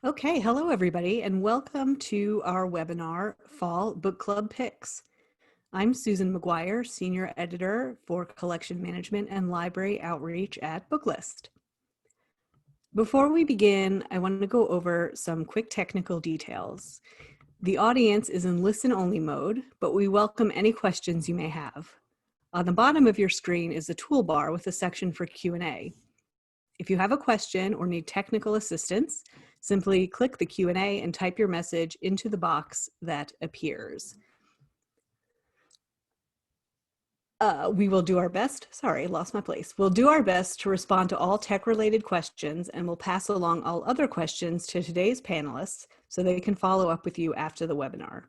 Okay, hello everybody, and welcome to our webinar, Fall Book Club Picks. I'm Susan Maguire, Senior Editor for Collection Management and Library Outreach at Booklist. Before we begin, I want to go over some quick technical details. The audience is in listen-only mode, but we welcome any questions you may have. On the bottom of your screen is a toolbar with a section for Q&A. If you have a question or need technical assistance, simply click the Q&A and type your message into the box that appears. We will do our best, sorry, lost my place. We'll do our best to respond to all tech-related questions, and we'll pass along all other questions to today's panelists so they can follow up with you after the webinar.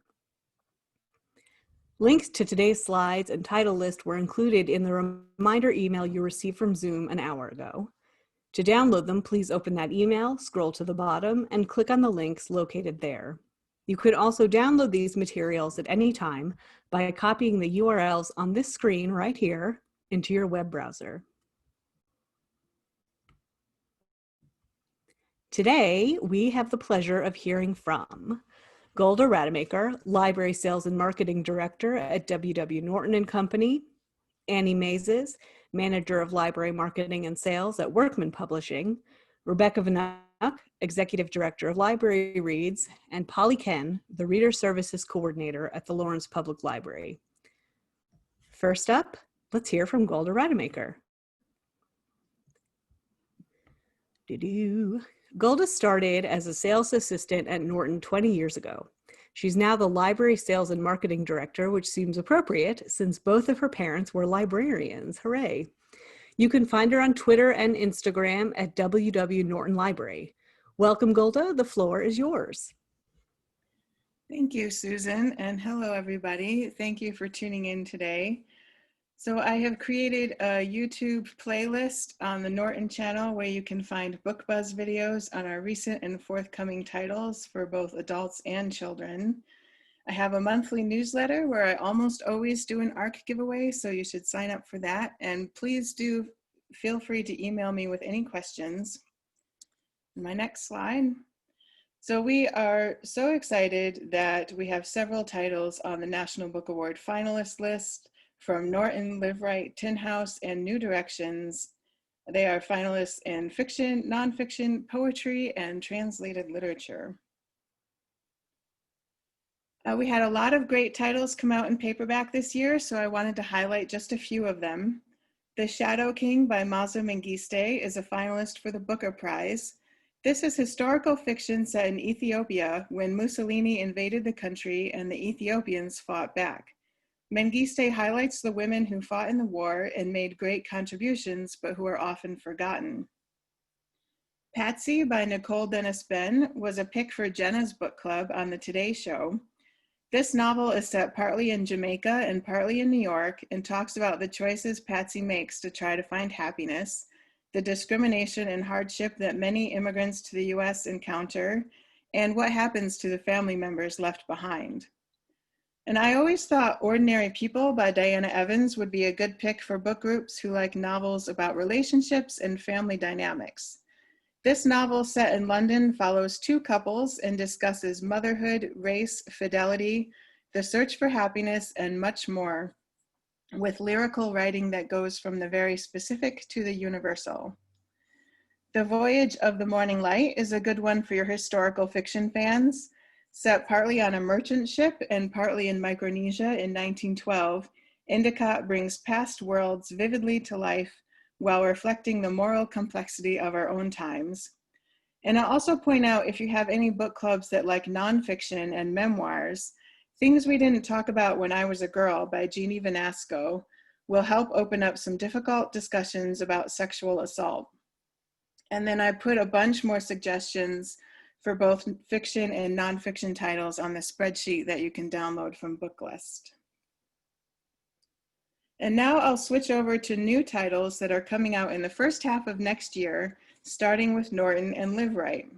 Links to today's slides and title list were included in the reminder email you received from Zoom an hour ago. To download them, please open that email, scroll to the bottom, and click on the links located there. You could also download these materials at any time by copying the URLs on this screen right here into your web browser. Today, we have the pleasure of hearing from Golda Rademacher, Library Sales and Marketing Director at W.W. Norton and Company, Annie Mazes, Manager of Library Marketing and Sales at Workman Publishing, Rebecca Vanuck, Executive Director of LibraryReads, and Polly Ken, the Reader Services Coordinator at the Lawrence Public Library. First up, let's hear from Golda Rademacher. Golda started as a sales assistant at Norton 20 years ago. She's now the Library Sales and Marketing Director, which seems appropriate since both of her parents were librarians. Hooray. You can find her on Twitter and Instagram at WW Norton Library. Welcome, Golda. The floor is yours. Thank you, Susan, and hello, everybody. Thank you for tuning in today. So I have created a YouTube playlist on the Norton channel where you can find book buzz videos on our recent and forthcoming titles for both adults and children. I have a monthly newsletter where I almost always do an ARC giveaway, so you should sign up for that. And please do feel free to email me with any questions. My next slide. So we are so excited that we have several titles on the National Book Award finalist list. From Norton, Live Right, Tin House, and New Directions. They are finalists in fiction, nonfiction, poetry, and translated literature. We had a lot of great titles come out in paperback this year, so I wanted to highlight just a few of them. The Shadow King by Maza Mengistu is a finalist for the Booker Prize. This is historical fiction set in Ethiopia when Mussolini invaded the country and the Ethiopians fought back. Mengistu highlights the women who fought in the war and made great contributions, but who are often forgotten. Patsy by Nicole Dennis Benn was a pick for Jenna's book club on the Today Show. This novel is set partly in Jamaica and partly in New York and talks about the choices Patsy makes to try to find happiness, the discrimination and hardship that many immigrants to the US encounter, and what happens to the family members left behind. And I always thought Ordinary People by Diana Evans would be a good pick for book groups who like novels about relationships and family dynamics. This novel set in London follows two couples and discusses motherhood, race, fidelity, the search for happiness, and much more, with lyrical writing that goes from the very specific to the universal. The Voyage of the Morning Light is a good one for your historical fiction fans. Set partly on a merchant ship and partly in Micronesia in 1912, Endicott brings past worlds vividly to life while reflecting the moral complexity of our own times. And I'll also point out, if you have any book clubs that like nonfiction and memoirs, Things We Didn't Talk About When I Was a Girl by Jeannie Vanasco will help open up some difficult discussions about sexual assault. And then I put a bunch more suggestions for both fiction and nonfiction titles on the spreadsheet that you can download from Booklist. And now I'll switch over to new titles that are coming out in the first half of next year, starting with Norton and Live Right.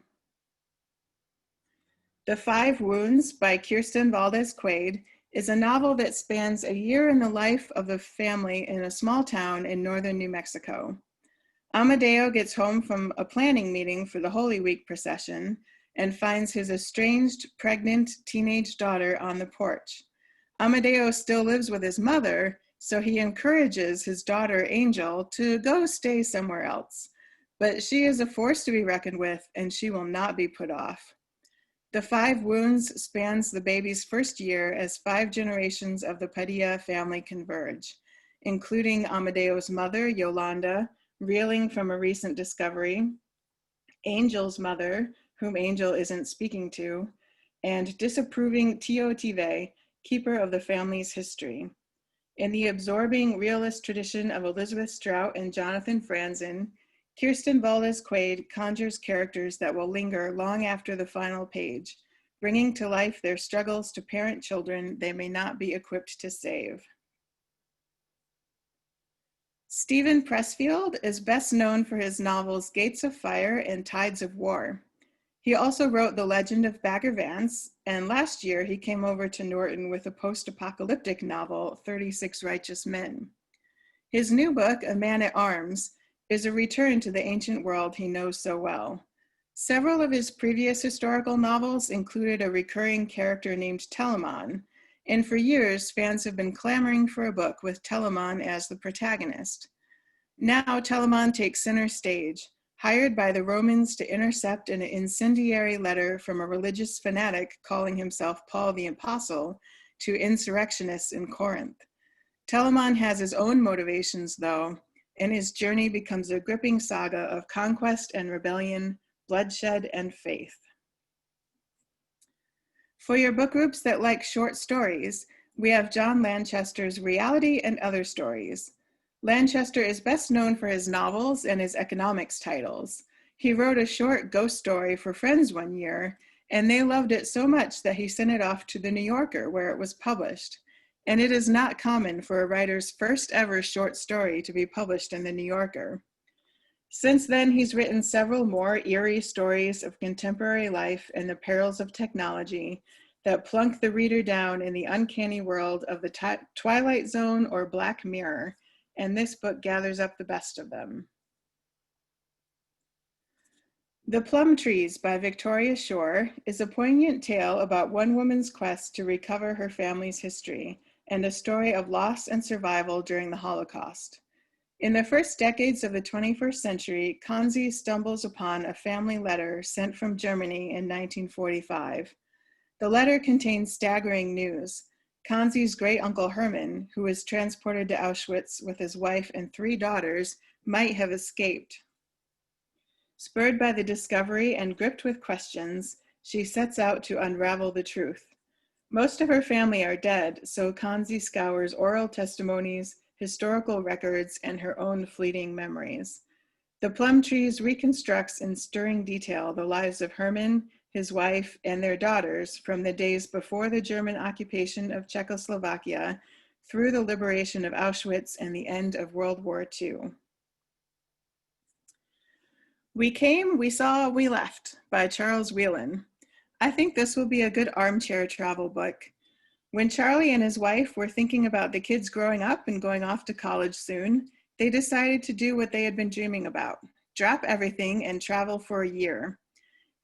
The Five Wounds by Kirsten Valdez-Quaid is a novel that spans a year in the life of a family in a small town in northern New Mexico. Amadeo gets home from a planning meeting for the Holy Week procession and finds his estranged, pregnant teenage daughter on the porch. Amadeo still lives with his mother, so he encourages his daughter, Angel, to go stay somewhere else. But she is a force to be reckoned with, and she will not be put off. The 5 Wounds spans the baby's first year as 5 generations of the Padilla family converge, including Amadeo's mother, Yolanda, reeling from a recent discovery, Angel's mother, whom Angel isn't speaking to, and disapproving Tio Tive, keeper of the family's history. In the absorbing realist tradition of Elizabeth Strout and Jonathan Franzen, Kirsten Valdez-Quaid conjures characters that will linger long after the final page, bringing to life their struggles to parent children they may not be equipped to save. Stephen Pressfield is best known for his novels Gates of Fire and Tides of War. He also wrote The Legend of Bagger Vance, and last year he came over to Norton with a post-apocalyptic novel, 36 Righteous Men. His new book, A Man at Arms, is a return to the ancient world he knows so well. Several of his previous historical novels included a recurring character named Telamon, and for years fans have been clamoring for a book with Telamon as the protagonist. Now Telamon takes center stage, hired by the Romans to intercept an incendiary letter from a religious fanatic calling himself Paul the Apostle to insurrectionists in Corinth. Telamon has his own motivations, though, and his journey becomes a gripping saga of conquest and rebellion, bloodshed and faith. For your book groups that like short stories, we have John Lanchester's Reality and Other Stories. Lanchester is best known for his novels and his economics titles. He wrote a short ghost story for friends one year, and they loved it so much that he sent it off to the New Yorker, where it was published. And it is not common for a writer's first ever short story to be published in the New Yorker. Since then, he's written several more eerie stories of contemporary life and the perils of technology that plunk the reader down in the uncanny world of the Twilight Zone or Black Mirror, and this book gathers up the best of them. The Plum Trees by Victoria Shore is a poignant tale about one woman's quest to recover her family's history and a story of loss and survival during the Holocaust. In the first decades of the 21st century, Kanzi stumbles upon a family letter sent from Germany in 1945. The letter contains staggering news. Kanzi's great-uncle Hermann, who was transported to Auschwitz with his wife and 3 daughters, might have escaped. Spurred by the discovery and gripped with questions, she sets out to unravel the truth. Most of her family are dead, so Kanzi scours oral testimonies, historical records, and her own fleeting memories. The Plum Trees reconstructs in stirring detail the lives of Hermann, his wife, and their daughters from the days before the German occupation of Czechoslovakia through the liberation of Auschwitz and the end of World War II. We Came, We Saw, We Left by Charles Whelan. I think this will be a good armchair travel book. When Charlie and his wife were thinking about the kids growing up and going off to college soon, they decided to do what they had been dreaming about, drop everything and travel for a year.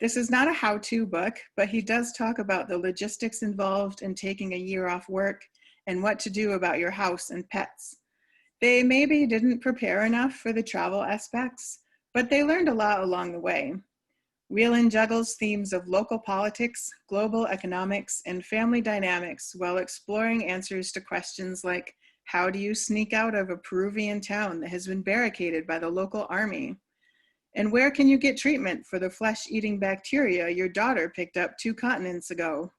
This is not a how-to book, but he does talk about the logistics involved in taking a year off work and what to do about your house and pets. They maybe didn't prepare enough for the travel aspects, but they learned a lot along the way. Whelan juggles themes of local politics, global economics, and family dynamics while exploring answers to questions like, how do you sneak out of a Peruvian town that has been barricaded by the local army? And where can you get treatment for the flesh-eating bacteria your daughter picked up 2 continents ago?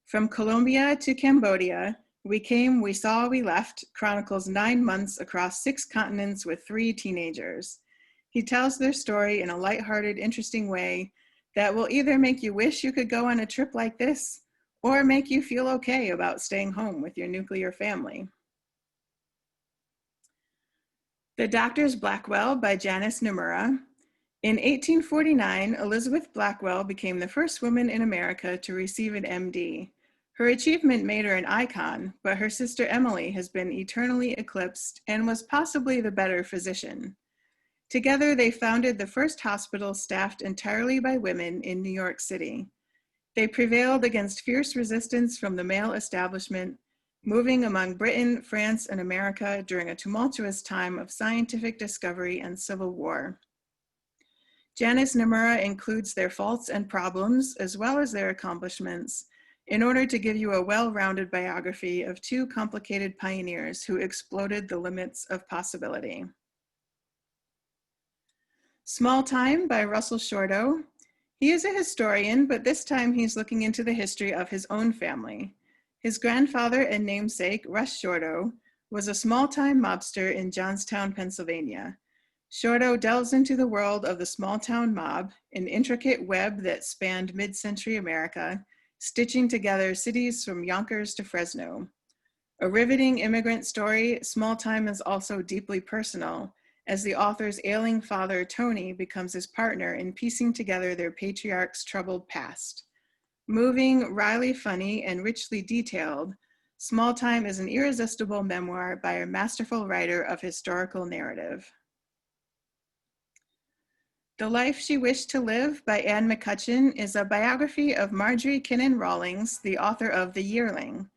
From Colombia to Cambodia, We Came, We Saw, We Left chronicles 9 months across 6 continents with 3 teenagers. He tells their story in a lighthearted, interesting way that will either make you wish you could go on a trip like this or make you feel okay about staying home with your nuclear family. The Doctors Blackwell by Janice Nomura. In 1849, Elizabeth Blackwell became the first woman in America to receive an MD. Her achievement made her an icon, but her sister Emily has been eternally eclipsed and was possibly the better physician. Together, they founded the first hospital staffed entirely by women in New York City. They prevailed against fierce resistance from the male establishment, moving among Britain, France, and America during a tumultuous time of scientific discovery and civil war. Janice Nomura includes their faults and problems, as well as their accomplishments, in order to give you a well-rounded biography of two complicated pioneers who exploded the limits of possibility. Smalltime by Russell Shorto. He is a historian, but this time he's looking into the history of his own family. His grandfather and namesake, Russ Shorto, was a small-time mobster in Johnstown, Pennsylvania. Shorto delves into the world of the small-town mob, an intricate web that spanned mid-century America, stitching together cities from Yonkers to Fresno. A riveting immigrant story, Smalltime is also deeply personal, as the author's ailing father, Tony, becomes his partner in piecing together their patriarch's troubled past. Moving, wryly funny, and richly detailed, Smalltime is an irresistible memoir by a masterful writer of historical narrative. The Life She Wished to Live by Anne McCutcheon is a biography of Marjorie Kinnan Rawlings, the author of The Yearling.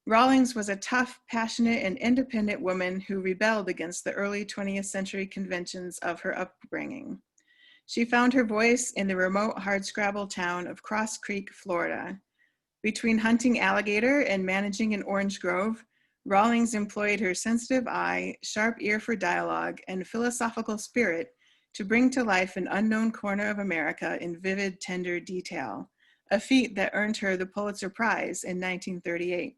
Rawlings was a tough, passionate, and independent woman who rebelled against the early 20th century conventions of her upbringing. She found her voice in the remote hardscrabble town of Cross Creek, Florida. Between hunting alligator and managing an orange grove, Rawlings employed her sensitive eye, sharp ear for dialogue, and philosophical spirit to bring to life an unknown corner of America in vivid, tender detail, a feat that earned her the Pulitzer Prize in 1938.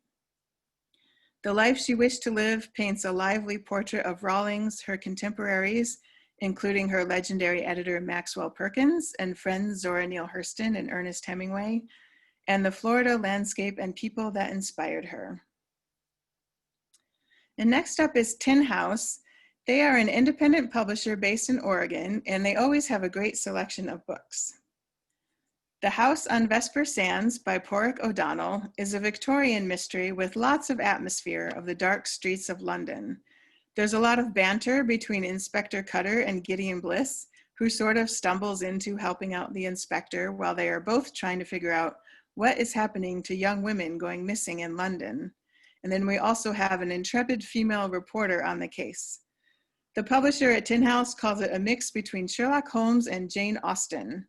The Life She Wished to Live paints a lively portrait of Rawlings, her contemporaries, including her legendary editor Maxwell Perkins and friends Zora Neale Hurston and Ernest Hemingway, and the Florida landscape and people that inspired her. And next up is Tin House. They are an independent publisher based in Oregon, and they always have a great selection of books. The House on Vesper Sands by Porrick O'Donnell is a Victorian mystery with lots of atmosphere of the dark streets of London. There's a lot of banter between Inspector Cutter and Gideon Bliss, who sort of stumbles into helping out the inspector while they are both trying to figure out what is happening to young women going missing in London. And then we also have an intrepid female reporter on the case. The publisher at Tin House calls it a mix between Sherlock Holmes and Jane Austen.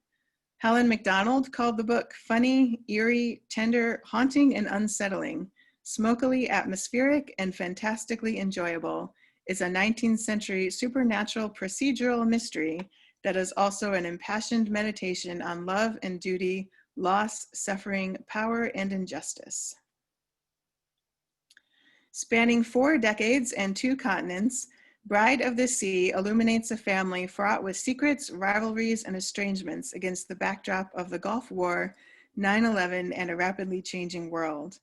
Helen MacDonald called the book funny, eerie, tender, haunting, and unsettling, smokily atmospheric, and fantastically enjoyable. It's a 19th century supernatural procedural mystery that is also an impassioned meditation on love and duty, loss, suffering, power, and injustice. Spanning 4 decades and 2 continents, Bride of the Sea illuminates a family fraught with secrets, rivalries, and estrangements against the backdrop of the Gulf War, 9/11, and a rapidly changing world.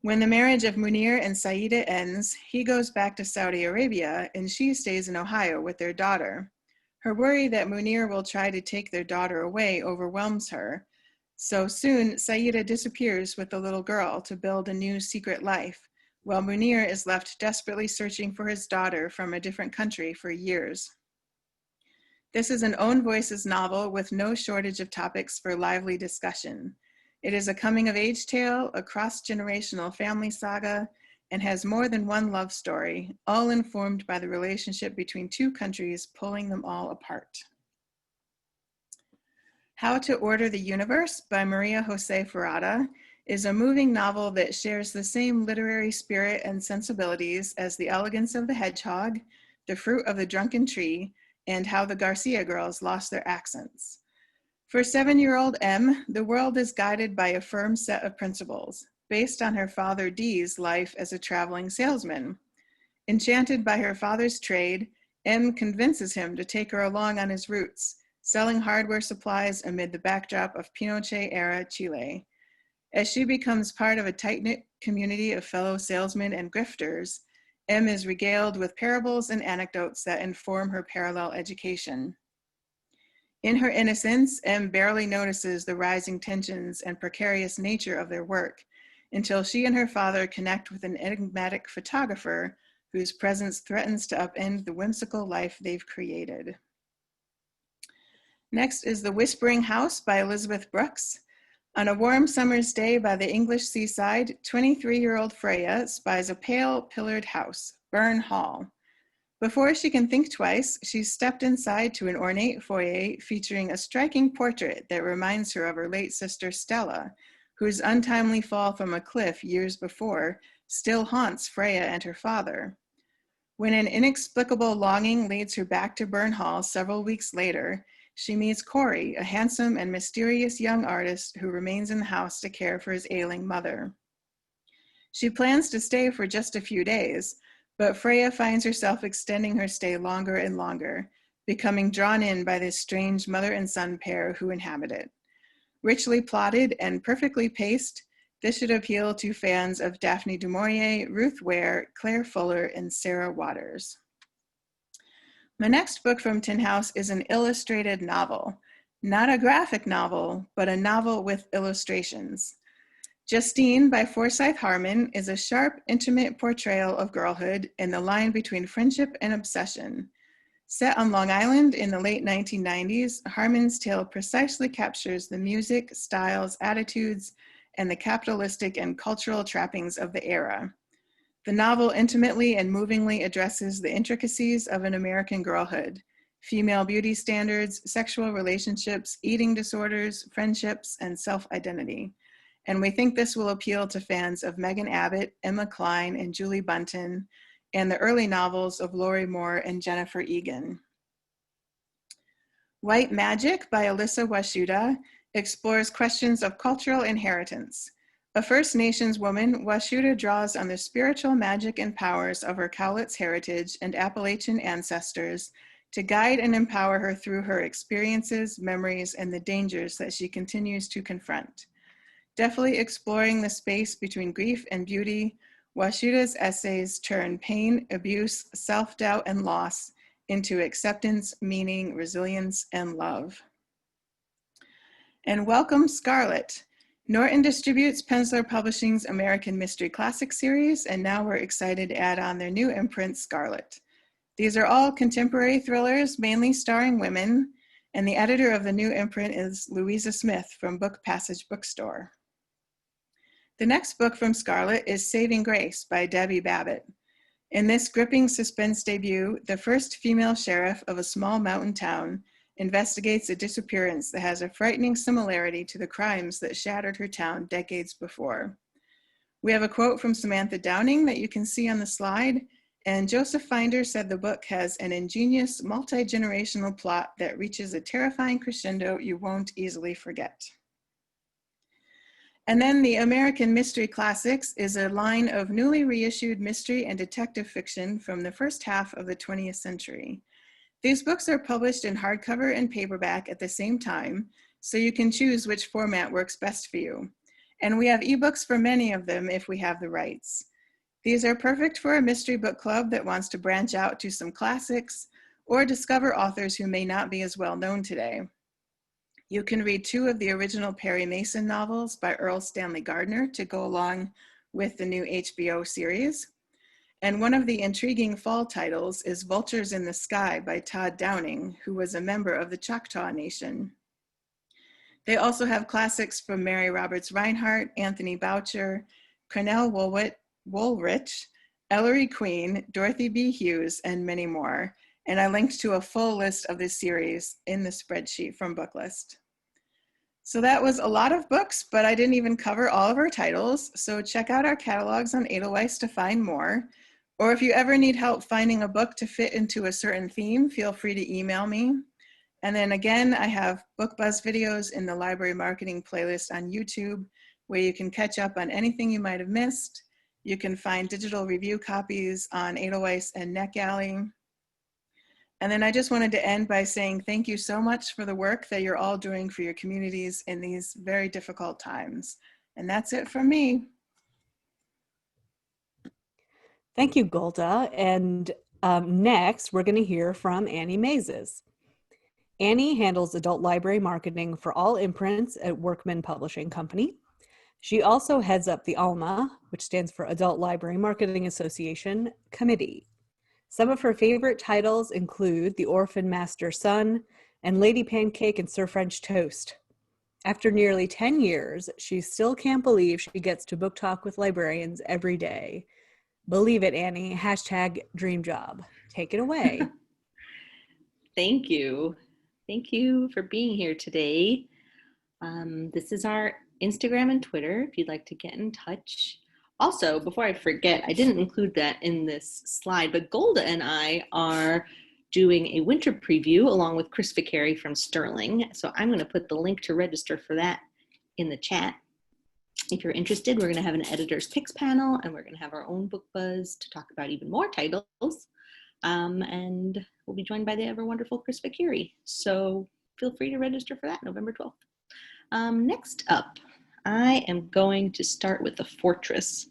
When the marriage of Munir and Saida ends, he goes back to Saudi Arabia and she stays in Ohio with their daughter. Her worry that Munir will try to take their daughter away overwhelms her. So soon, Saida disappears with the little girl to build a new secret life, while Munir is left desperately searching for his daughter from a different country for years. This is an Own Voices novel with no shortage of topics for lively discussion. It is a coming-of-age tale, a cross-generational family saga, and has more than one love story, all informed by the relationship between 2 countries pulling them all apart. How to Order the Universe by Maria Jose Ferrada is a moving novel that shares the same literary spirit and sensibilities as The Elegance of the Hedgehog, The Fruit of the Drunken Tree, and How the Garcia Girls Lost Their Accents. For 7-year-old M, the world is guided by a firm set of principles, based on her father Dee's life as a traveling salesman. Enchanted by her father's trade, M convinces him to take her along on his routes, selling hardware supplies amid the backdrop of Pinochet-era Chile. As she becomes part of a tight-knit community of fellow salesmen and grifters, M is regaled with parables and anecdotes that inform her parallel education. In her innocence, M barely notices the rising tensions and precarious nature of their work until she and her father connect with an enigmatic photographer whose presence threatens to upend the whimsical life they've created. Next is The Whispering House by Elizabeth Brooks. On a warm summer's day by the English seaside, 23-year-old Freya spies a pale, pillared house, Burn Hall. Before she can think twice, she's stepped inside to an ornate foyer featuring a striking portrait that reminds her of her late sister Stella, whose untimely fall from a cliff years before still haunts Freya and her father. When an inexplicable longing leads her back to Burn Hall several weeks later, she meets Corey, a handsome and mysterious young artist who remains in the house to care for his ailing mother. She plans to stay for just a few days, but Freya finds herself extending her stay longer and longer, becoming drawn in by this strange mother and son pair who inhabit it. Richly plotted and perfectly paced, this should appeal to fans of Daphne du Maurier, Ruth Ware, Claire Fuller, and Sarah Waters. My next book from Tin House is an illustrated novel. Not a graphic novel, but a novel with illustrations. Justine by Forsyth Harmon is a sharp, intimate portrayal of girlhood and the line between friendship and obsession. Set on Long Island in the late 1990s, Harmon's tale precisely captures the music, styles, attitudes, and the capitalistic and cultural trappings of the era. The novel intimately and movingly addresses the intricacies of an American girlhood, female beauty standards, sexual relationships, eating disorders, friendships, and self-identity. And we think this will appeal to fans of Megan Abbott, Emma Cline, and Julie Buntin, and the early novels of Lori Moore and Jennifer Egan. White Magic by Alyssa Washuta explores questions of cultural inheritance. A First Nations woman, Washuta draws on the spiritual magic and powers of her Cowlitz heritage and Appalachian ancestors to guide and empower her through her experiences, memories, and the dangers that she continues to confront. Deftly exploring the space between grief and beauty, Washuta's essays turn pain, abuse, self-doubt, and loss into acceptance, meaning, resilience, and love. And Welcome Scarlet. Norton distributes Penzler Publishing's American Mystery Classic series, and now we're excited to add on their new imprint, Scarlet. These are all contemporary thrillers, mainly starring women, and the editor of the new imprint is Louisa Smith from Book Passage Bookstore. The next book from Scarlet is Saving Grace by Debbie Babbitt. In this gripping suspense debut, the first female sheriff of a small mountain town investigates a disappearance that has a frightening similarity to the crimes that shattered her town decades before. We have a quote from Samantha Downing that you can see on the slide, and Joseph Finder said the book has an ingenious, multi-generational plot that reaches a terrifying crescendo you won't easily forget. And then the American Mystery Classics is a line of newly reissued mystery and detective fiction from the first half of the 20th century. These books are published in hardcover and paperback at the same time, so you can choose which format works best for you. And we have ebooks for many of them if we have the rights. These are perfect for a mystery book club that wants to branch out to some classics or discover authors who may not be as well known today. You can read 2 of the original Perry Mason novels by Earl Stanley Gardner to go along with the new HBO series. And one of the intriguing fall titles is Vultures in the Sky by Todd Downing, who was a member of the Choctaw Nation. They also have classics from Mary Roberts Reinhardt, Anthony Boucher, Cornell Woolrich, Ellery Queen, Dorothy B. Hughes, and many more. And I linked to a full list of this series in the spreadsheet from Booklist. So that was a lot of books, but I didn't even cover all of our titles. So check out our catalogs on Edelweiss to find more. Or if you ever need help finding a book to fit into a certain theme, feel free to email me. And then again, I have Book Buzz videos in the library marketing playlist on YouTube, where you can catch up on anything you might have missed. You can find digital review copies on Edelweiss and NetGalley. And then I just wanted to end by saying thank you so much for the work that you're all doing for your communities in these very difficult times. And that's it from me. Thank you, Golda. And next, we're going to hear from Annie Mazes. Annie handles adult library marketing for all imprints at Workman Publishing Company. She also heads up the ALMA, which stands for Adult Library Marketing Association, committee. Some of her favorite titles include The Orphan Master Son and Lady Pancake and Sir French Toast. After nearly 10 years, she still can't believe she gets to book talk with librarians every day. Believe it, Annie. Hashtag dream job. Take it away. Thank you. Thank you for being here today. This is our Instagram and Twitter if you'd like to get in touch. Also, before I forget, I didn't include that in this slide, but Golda and I are doing a winter preview along with Chris Vicari from Sterling. So I'm going to put the link to register for that in the chat. If you're interested, we're going to have an editor's picks panel, and we're going to have our own book buzz to talk about even more titles. And we'll be joined by the ever wonderful Chris Vicari. So feel free to register for that November 12th. Next up, I am going to start with The Fortress.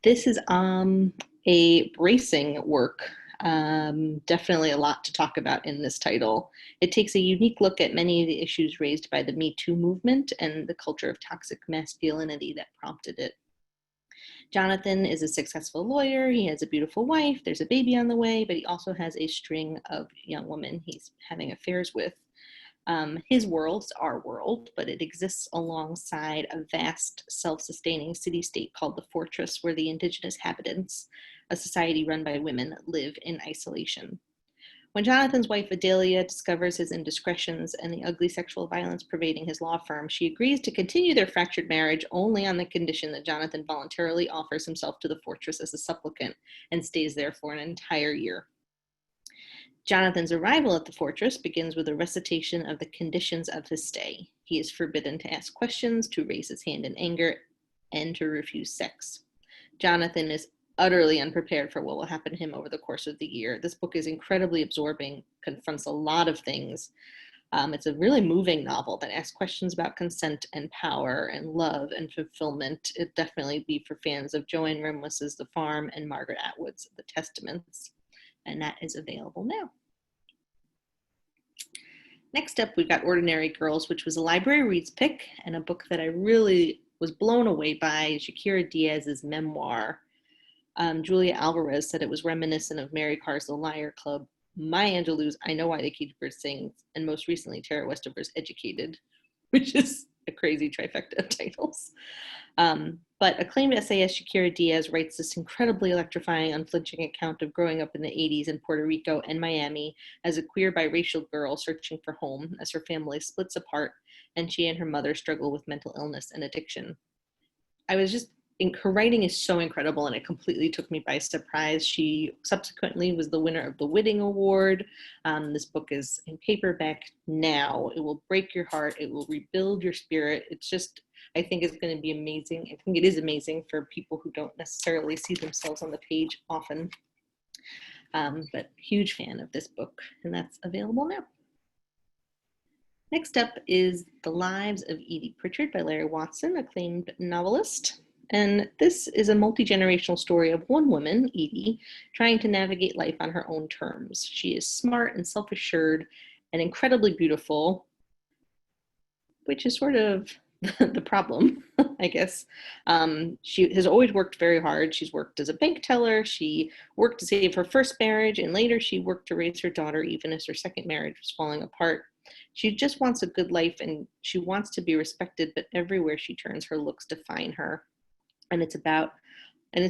This is a bracing work. Definitely a lot to talk about in this title. It takes a unique look at many of the issues raised by the Me Too movement and the culture of toxic masculinity that prompted it. Jonathan is a successful lawyer. He has a beautiful wife. There's a baby on the way, but he also has a string of young women he's having affairs with. His world's our world, but it exists alongside a vast self-sustaining city-state called the Fortress, where the indigenous inhabitants, a society run by women, live in isolation. When Jonathan's wife Adelia discovers his indiscretions and the ugly sexual violence pervading his law firm, she agrees to continue their fractured marriage only on the condition that Jonathan voluntarily offers himself to the Fortress as a supplicant and stays there for an entire year. Jonathan's arrival at the Fortress begins with a recitation of the conditions of his stay. He is forbidden to ask questions, to raise his hand in anger, and to refuse sex. Jonathan is utterly unprepared for what will happen to him over the course of the year. This book is incredibly absorbing, confronts a lot of things. It's a really moving novel that asks questions about consent and power and love and fulfillment. It'd definitely be for fans of Joanne Rimlis's The Farm and Margaret Atwood's The Testaments. And that is available now. Next up, we've got Ordinary Girls, which was a LibraryReads pick and a book that I really was blown away by, Shakira Diaz's memoir. Julia Alvarez said it was reminiscent of Mary Carr's The Liar Club, Maya Angelou's I Know Why the Caged Bird Sings, and most recently Tara Westover's Educated, which is a crazy trifecta of titles. But acclaimed essayist Shakira Diaz writes this incredibly electrifying, unflinching account of growing up in the 80s in Puerto Rico and Miami as a queer biracial girl searching for home as her family splits apart and she and her mother struggle with mental illness and addiction. Her writing is so incredible, and it completely took me by surprise. She subsequently was the winner of the Whitting Award. This book is in paperback now. It will break your heart. It will rebuild your spirit. I think it's going to be amazing. I think it is amazing for people who don't necessarily see themselves on the page often. But huge fan of this book, and that's available now. Next up is The Lives of Edie Pritchard by Larry Watson, acclaimed novelist. And this is a multi-generational story of one woman, Edie, trying to navigate life on her own terms. She is smart and self-assured and incredibly beautiful, which is sort of the problem, I guess. She has always worked very hard. She's worked as a bank teller. She worked to save her first marriage, and later she worked to raise her daughter even as her second marriage was falling apart. She just wants a good life, and she wants to be respected, but everywhere she turns, her looks define her. And it's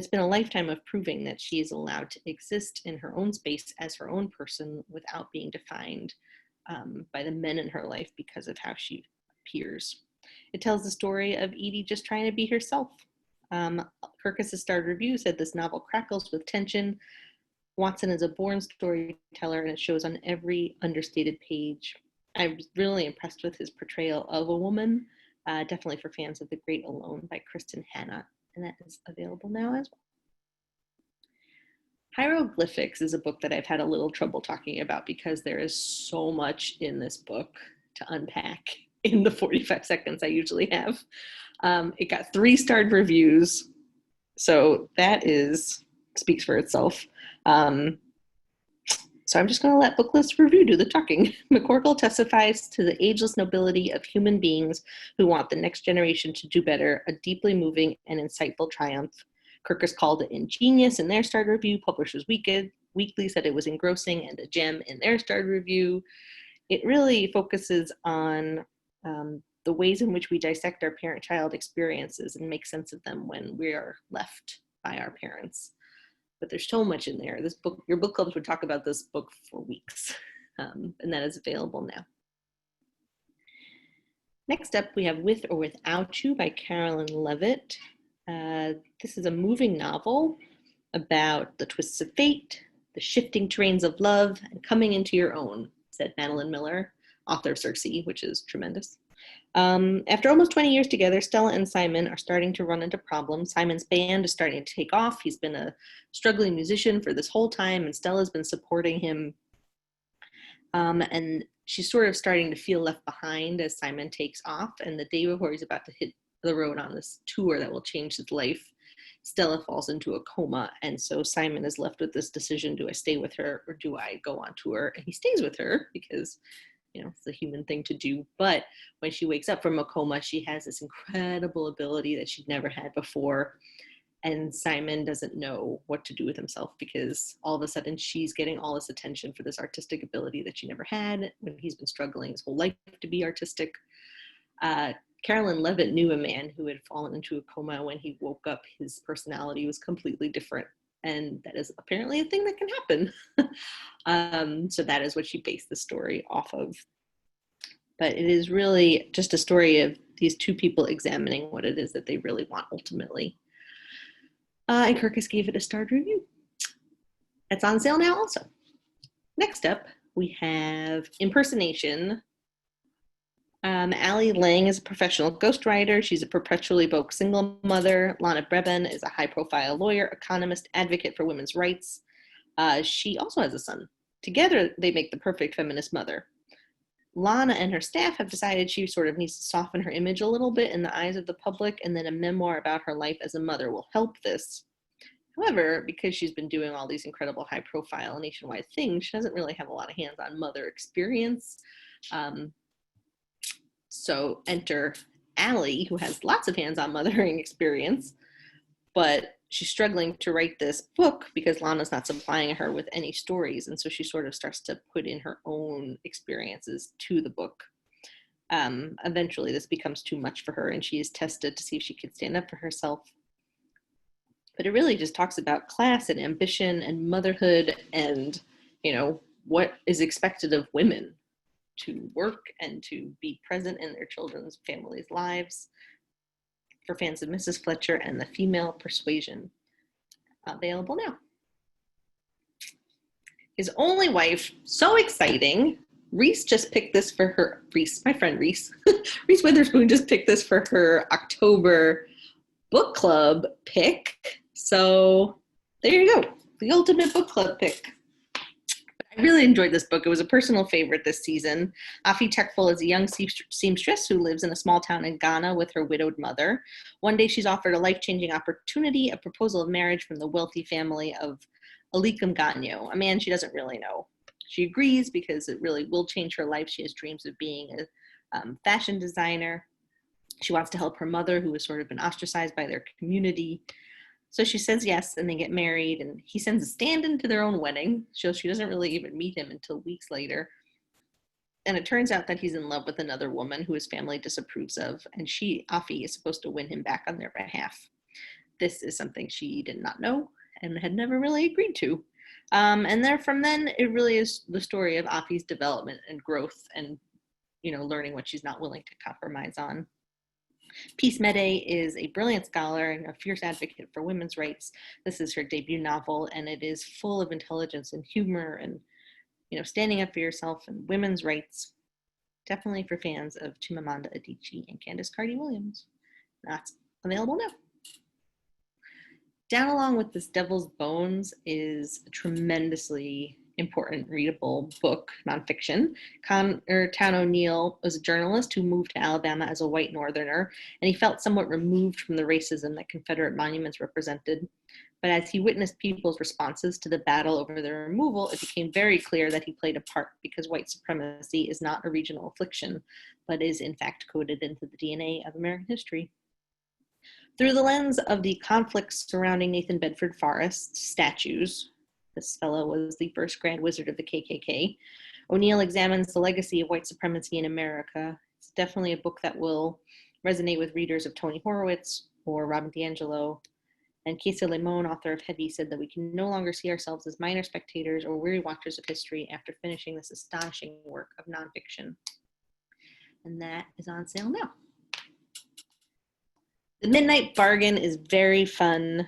been a lifetime of proving that she is allowed to exist in her own space as her own person without being defined by the men in her life because of how she appears. It tells the story of Edie just trying to be herself. Kirkus' starred review said this novel crackles with tension. Watson is a born storyteller, and it shows on every understated page. I was really impressed with his portrayal of a woman, definitely for fans of The Great Alone by Kristen Hanna. And that is available now as well. Hieroglyphics is a book that I've had a little trouble talking about because there is so much in this book to unpack in the 45 seconds I usually have. It got 3-starred reviews, so that speaks for itself. So So I'm just going to let Booklist review do the talking. McCorkle testifies to the ageless nobility of human beings who want the next generation to do better, a deeply moving and insightful triumph. Kirkus called it ingenious in their starred review. Publishers Weekly said it was engrossing and a gem in their starred review. It really focuses on the ways in which we dissect our parent-child experiences and make sense of them when we are left by our parents. But there's so much in there. This book, your book clubs would talk about this book for weeks, and that is available now. Next up, we have With or Without You by Carolyn Levitt. This is a moving novel about the twists of fate, the shifting terrains of love, and coming into your own, said Madeline Miller, author of Circe, which is tremendous. After almost 20 years together, Stella and Simon are starting to run into problems. Simon's band is starting to take off. He's been a struggling musician for this whole time, and Stella's been supporting him. And she's sort of starting to feel left behind as Simon takes off. And the day before he's about to hit the road on this tour that will change his life, Stella falls into a coma. And so Simon is left with this decision: do I stay with her or do I go on tour? And he stays with her because, you know, it's a human thing to do. But when she wakes up from a coma, she has this incredible ability that she'd never had before. And Simon doesn't know what to do with himself because all of a sudden she's getting all this attention for this artistic ability that she never had when he's been struggling his whole life to be artistic. Carolyn Levitt knew a man who had fallen into a coma. When he woke up, his personality was completely different. And that is apparently a thing that can happen. So that is what she based the story off of. But it is really just a story of these two people examining what it is that they really want ultimately. And Kirkus gave it a starred review. It's on sale now also. Next up, we have Impersonation. Allie Lang is a professional ghostwriter. She's a perpetually woke single mother. Lana Breben is a high-profile lawyer, economist, advocate for women's rights. She also has a son. Together, they make the perfect feminist mother. Lana and her staff have decided she sort of needs to soften her image a little bit in the eyes of the public, and then a memoir about her life as a mother will help this. However, because she's been doing all these incredible high-profile nationwide things, she doesn't really have a lot of hands-on mother experience. So enter Allie, who has lots of hands-on mothering experience, but she's struggling to write this book because Lana's not supplying her with any stories. And so she sort of starts to put in her own experiences to the book. Eventually, this becomes too much for her, and she is tested to see if she can stand up for herself. But it really just talks about class and ambition and motherhood and, you know, what is expected of women to work and to be present in their children's families' lives. For fans of Mrs. Fletcher and the Female Persuasion. Available now. His Only Wife, so exciting. Reese just picked this for her, my friend Reese. Reese Witherspoon just picked this for her October book club pick. So there you go, the ultimate book club pick. I really enjoyed this book. It was a personal favorite this season. Afi Tekful is a young seamstress who lives in a small town in Ghana with her widowed mother. One day she's offered a life-changing opportunity, a proposal of marriage from the wealthy family of Alikum Ganyo, a man she doesn't really know. She agrees because it really will change her life. She has dreams of being a fashion designer. She wants to help her mother, who has sort of been ostracized by their community. So she says yes, and they get married, and he sends a stand-in to their own wedding. So she doesn't really even meet him until weeks later. And it turns out that he's in love with another woman who his family disapproves of, and Afi, is supposed to win him back on their behalf. This is something she did not know and had never really agreed to. And from then, it really is the story of Afi's development and growth and, you know, learning what she's not willing to compromise on. Peace Mede is a brilliant scholar and a fierce advocate for women's rights. This is her debut novel, and it is full of intelligence and humor and, you know, standing up for yourself and women's rights. Definitely for fans of Chimamanda Adichie and Candace Carty-Williams. That's available now. Down Along with This Devil's Bones is a tremendously important readable book, nonfiction. Town O'Neill was a journalist who moved to Alabama as a white Northerner, and he felt somewhat removed from the racism that Confederate monuments represented. But as he witnessed people's responses to the battle over their removal, it became very clear that he played a part because white supremacy is not a regional affliction, but is in fact coded into the DNA of American history. Through the lens of the conflicts surrounding Nathan Bedford Forrest's statues, this fellow was the first Grand Wizard of the KKK, O'Neill examines the legacy of white supremacy in America. It's definitely a book that will resonate with readers of Tony Horowitz or Robin DiAngelo. And Kesa Limon, author of Heavy, said that we can no longer see ourselves as minor spectators or weary watchers of history after finishing this astonishing work of nonfiction. And that is on sale now. The Midnight Bargain is very fun.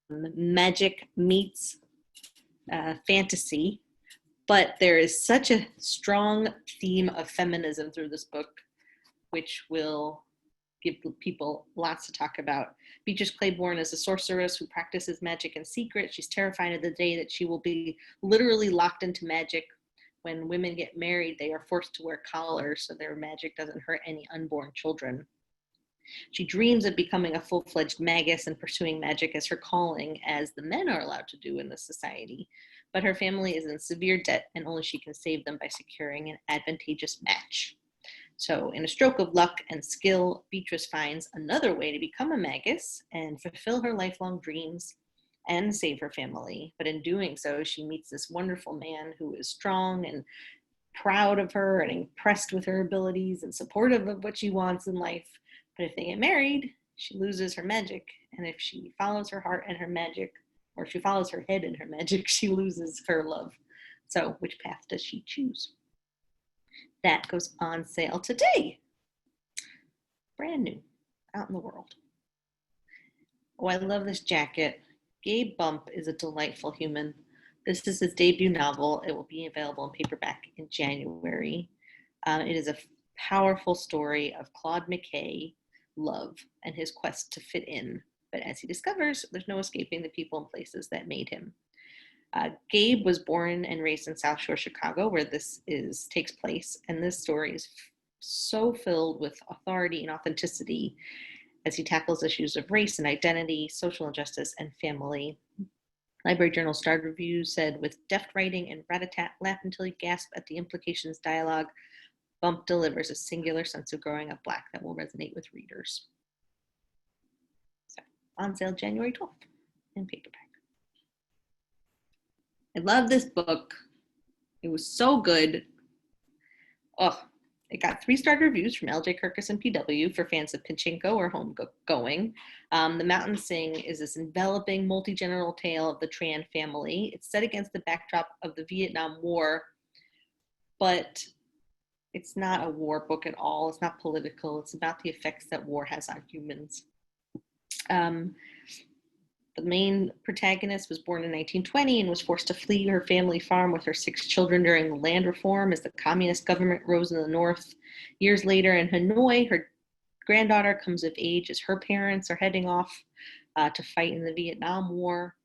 Magic meets fantasy, but there is such a strong theme of feminism through this book, which will give people lots to talk about. Beatrice Claiborne is a sorceress who practices magic in secret. She's terrified of the day that she will be literally locked into magic. When women get married, they are forced to wear collars so their magic doesn't hurt any unborn children. She dreams of becoming a full-fledged magus and pursuing magic as her calling, as the men are allowed to do in this society. But her family is in severe debt, and only she can save them by securing an advantageous match. So in a stroke of luck and skill, Beatrice finds another way to become a magus and fulfill her lifelong dreams and save her family. But in doing so, she meets this wonderful man who is strong and proud of her and impressed with her abilities and supportive of what she wants in life. But if they get married, she loses her magic. And if she follows her heart and her magic, or she follows her head and her magic, she loses her love. So which path does she choose? That goes on sale today. Brand new, out in the world. Oh, I love this jacket. Gabe Bump is a delightful human. This is his debut novel. It will be available in paperback in January. It is a powerful story of Claude McKay love and his quest to fit in. But as he discovers, there's no escaping the people and places that made him. Gabe was born and raised in South Shore, Chicago, where this takes place. And this story is so filled with authority and authenticity as he tackles issues of race and identity, social injustice, and family. Library Journal starred reviews said, with deft writing and rat-a-tat, laugh until you gasp at the implications dialogue, Bump delivers a singular sense of growing up Black that will resonate with readers. So, on sale January 12th in paperback. I love this book. It was so good. Oh, it got 3-star reviews from LJ Kirkus and PW for fans of Pachinko or homegoing. The Mountain Sing is this enveloping multi-general tale of the Tran family. It's set against the backdrop of the Vietnam War, but it's not a war book at all. It's not political. It's about the effects that war has on humans. The main protagonist was born in 1920 and was forced to flee her family farm with her 6 children during the land reform as the communist government rose in the north. Years later in Hanoi, her granddaughter comes of age as her parents are heading off to fight in the Vietnam War.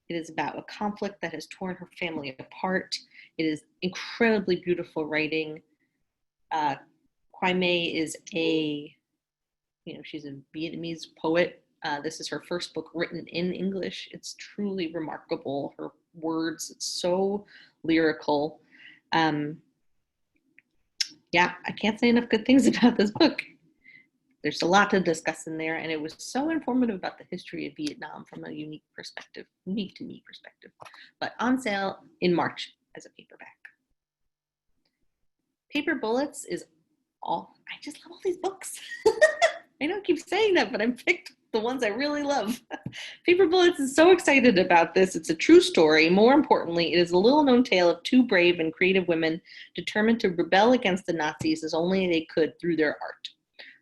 It is about a conflict that has torn her family apart. It is incredibly beautiful writing. Quai Mei is she's a Vietnamese poet. This is her first book written in English. It's truly remarkable. Her words, it's so lyrical. I can't say enough good things about this book. There's a lot to discuss in there, and it was so informative about the history of Vietnam from a unique to me perspective. But on sale in March as a paperback. Paper Bullets is I just love all these books. I don't keep saying that, but I picked the ones I really love. Paper Bullets is so excited about this. It's a true story. More importantly, it is a little-known tale of 2 brave and creative women determined to rebel against the Nazis as only they could through their art.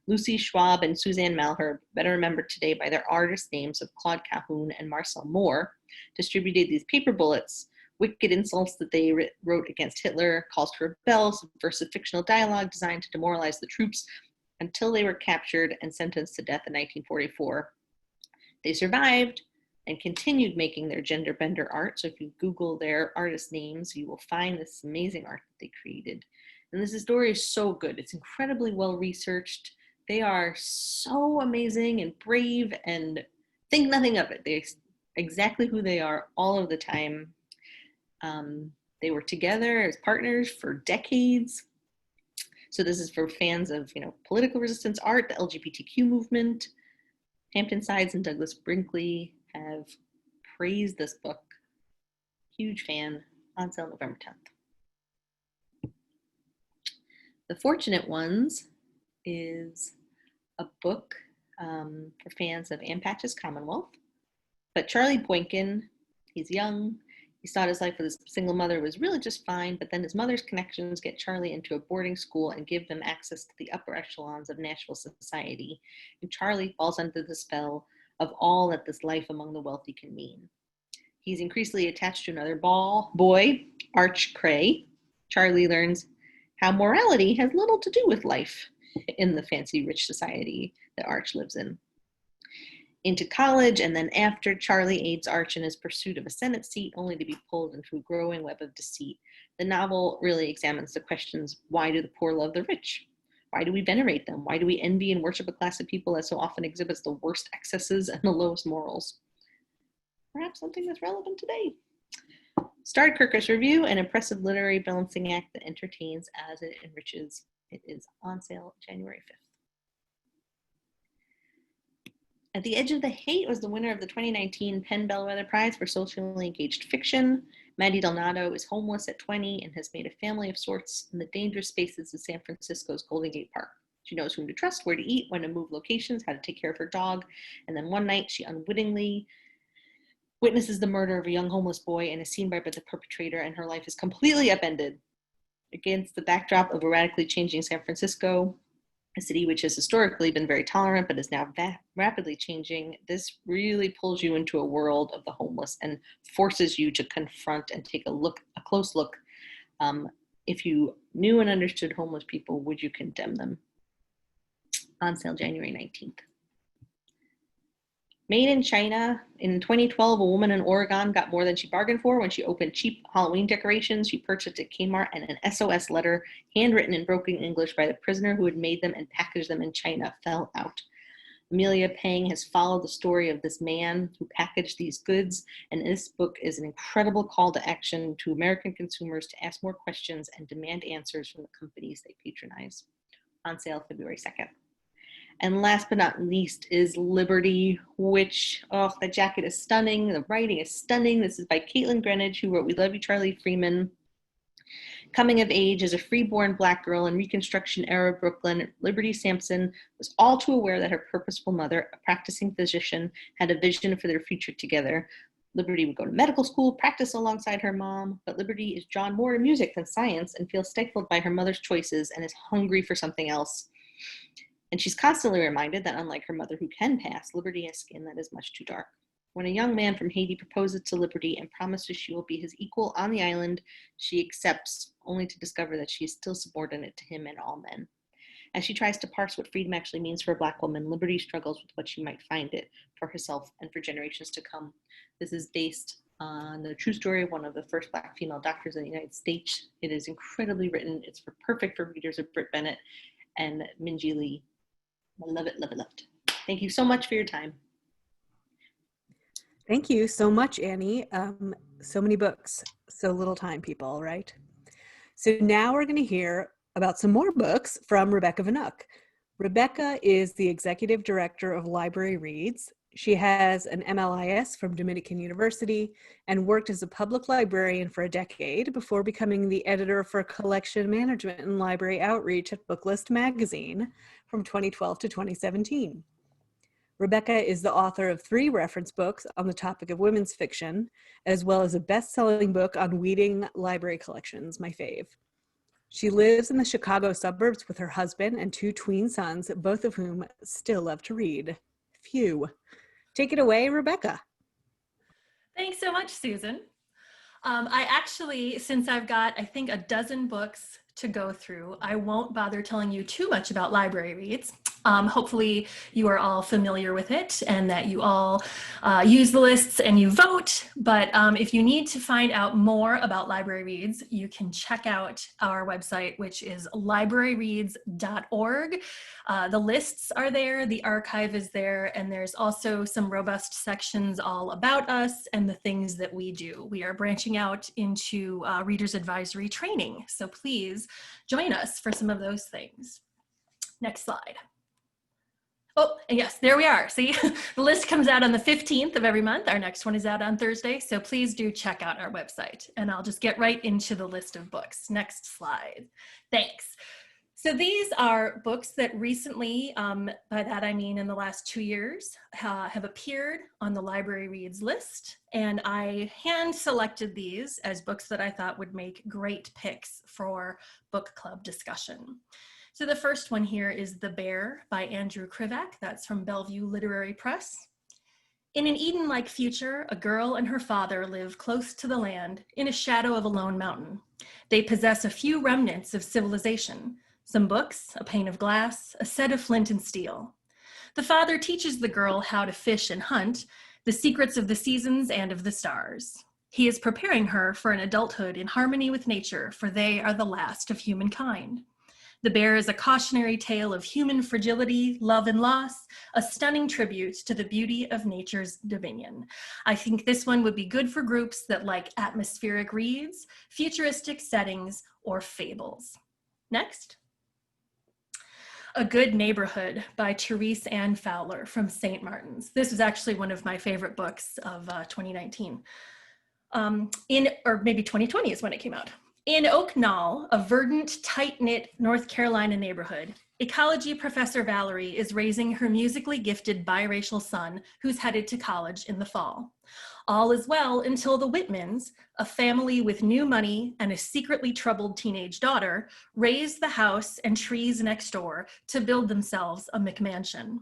Lucy Schwab and Suzanne Malherbe, better remembered today by their artist names of Claude Calhoun and Marcel Moore, distributed these paper bullets, wicked insults that they wrote against Hitler, calls to rebel, subversive fictional dialogue designed to demoralize the troops, until they were captured and sentenced to death in 1944. They survived and continued making their gender bender art. So if you Google their artist names, you will find this amazing art that they created. And this story is so good. It's incredibly well researched. They are so amazing and brave and think nothing of it. They exactly who they are all of the time. They were together as partners for decades. So this is for fans of, political resistance art, the LGBTQ movement. Hampton Sides and Douglas Brinkley have praised this book. Huge fan. On sale November 10th. The Fortunate Ones is a book for fans of Ann Patch's Commonwealth. But Charlie Boynton, he's young. He thought his life with his single mother was really just fine, but then his mother's connections get Charlie into a boarding school and give them access to the upper echelons of Nashville society. And Charlie falls under the spell of all that this life among the wealthy can mean. He's increasingly attached to another boy, Arch Cray. Charlie learns how morality has little to do with life in the fancy rich society that Arch lives in. Into college, and then after, Charlie aids Arch in his pursuit of a Senate seat, only to be pulled into a growing web of deceit. The novel really examines the questions: why do the poor love the rich? Why do we venerate them? Why do we envy and worship a class of people that so often exhibits the worst excesses and the lowest morals? Perhaps something that's relevant today. Starred Kirkus Review, an impressive literary balancing act that entertains as it enriches. It is on sale January 5th. At the Edge of the Hate was the winner of the 2019 Penn Bellwether Prize for Socially Engaged Fiction. Maddie Delnato is homeless at 20 and has made a family of sorts in the dangerous spaces of San Francisco's Golden Gate Park. She knows whom to trust, where to eat, when to move locations, how to take care of her dog. And then one night, she unwittingly witnesses the murder of a young homeless boy and is seen by the perpetrator, and her life is completely upended. Against the backdrop of a radically changing San Francisco, a city which has historically been very tolerant but is now rapidly changing, this really pulls you into a world of the homeless and forces you to confront and take a close look. If you knew and understood homeless people, would you condemn them? On sale January 19th. Made in China. In 2012, a woman in Oregon got more than she bargained for when she opened cheap Halloween decorations she purchased at Kmart and an SOS letter handwritten in broken English by the prisoner who had made them and packaged them in China fell out. Amelia Pang has followed the story of this man who packaged these goods, and this book is an incredible call to action to American consumers to ask more questions and demand answers from the companies they patronize. On sale February 2nd. And last but not least is Liberty, which, that jacket is stunning. The writing is stunning. This is by Caitlin Greenidge, who wrote We Love You, Charlie Freeman. Coming of age as a freeborn Black girl in Reconstruction-era Brooklyn, Liberty Sampson was all too aware that her purposeful mother, a practicing physician, had a vision for their future together. Liberty would go to medical school, practice alongside her mom, but Liberty is drawn more to music than science and feels stifled by her mother's choices and is hungry for something else. And she's constantly reminded that unlike her mother who can pass, Liberty has skin that is much too dark. When a young man from Haiti proposes to Liberty and promises she will be his equal on the island, she accepts, only to discover that she is still subordinate to him and all men. As she tries to parse what freedom actually means for a Black woman, Liberty struggles with what she might find it for herself and for generations to come. This is based on the true story of one of the first Black female doctors in the United States. It is incredibly written. It's perfect for readers of Britt Bennett and Minji Lee. I love it, love it, love it. Thank you so much for your time. Thank you so much, Annie. So many books, so little time, people, right? So now we're going to hear about some more books from Rebecca Vanook. Rebecca is the executive director of LibraryReads. She has an MLIS from Dominican University and worked as a public librarian for a decade before becoming the editor for collection management and library outreach at Booklist magazine from 2012 to 2017. Rebecca is the author of 3 reference books on the topic of women's fiction, as well as a best-selling book on weeding library collections, my fave. She lives in the Chicago suburbs with her husband and 2 tween sons, both of whom still love to read. Phew. Take it away, Rebecca. Thanks so much, Susan. I actually, since I've got, I think, a dozen books to go through, I won't bother telling you too much about LibraryReads. Hopefully you are all familiar with it and that you all use the lists and you vote. But if you need to find out more about Library Reads, you can check out our website, which is libraryreads.org. The lists are there, the archive is there, and there's also some robust sections all about us and the things that we do. We are branching out into reader's advisory training, so please join us for some of those things. Next slide. Oh, and yes, there we are. See, the list comes out on the 15th of every month. Our next one is out on Thursday. So please do check out our website, and I'll just get right into the list of books. Next slide. Thanks. So these are books that recently, by that I mean in the last 2 years, have appeared on the Library Reads list. And I hand selected these as books that I thought would make great picks for book club discussion. So the first one here is The Bear by Andrew Krivak. That's from Bellevue Literary Press. In an Eden-like future, a girl and her father live close to the land in a shadow of a lone mountain. They possess a few remnants of civilization, some books, a pane of glass, a set of flint and steel. The father teaches the girl how to fish and hunt, the secrets of the seasons and of the stars. He is preparing her for an adulthood in harmony with nature, for they are the last of humankind. The Bear is a cautionary tale of human fragility, love, and loss, a stunning tribute to the beauty of nature's dominion. I think this one would be good for groups that like atmospheric reads, futuristic settings, or fables. Next. A Good Neighborhood by Therese Ann Fowler from St. Martin's. This was actually one of my favorite books of 2019. Or maybe 2020 is when it came out. In Oak Knoll, a verdant, tight-knit North Carolina neighborhood, ecology professor Valerie is raising her musically gifted biracial son who's headed to college in the fall. All is well until the Whitmans, a family with new money and a secretly troubled teenage daughter, raise the house and trees next door to build themselves a McMansion.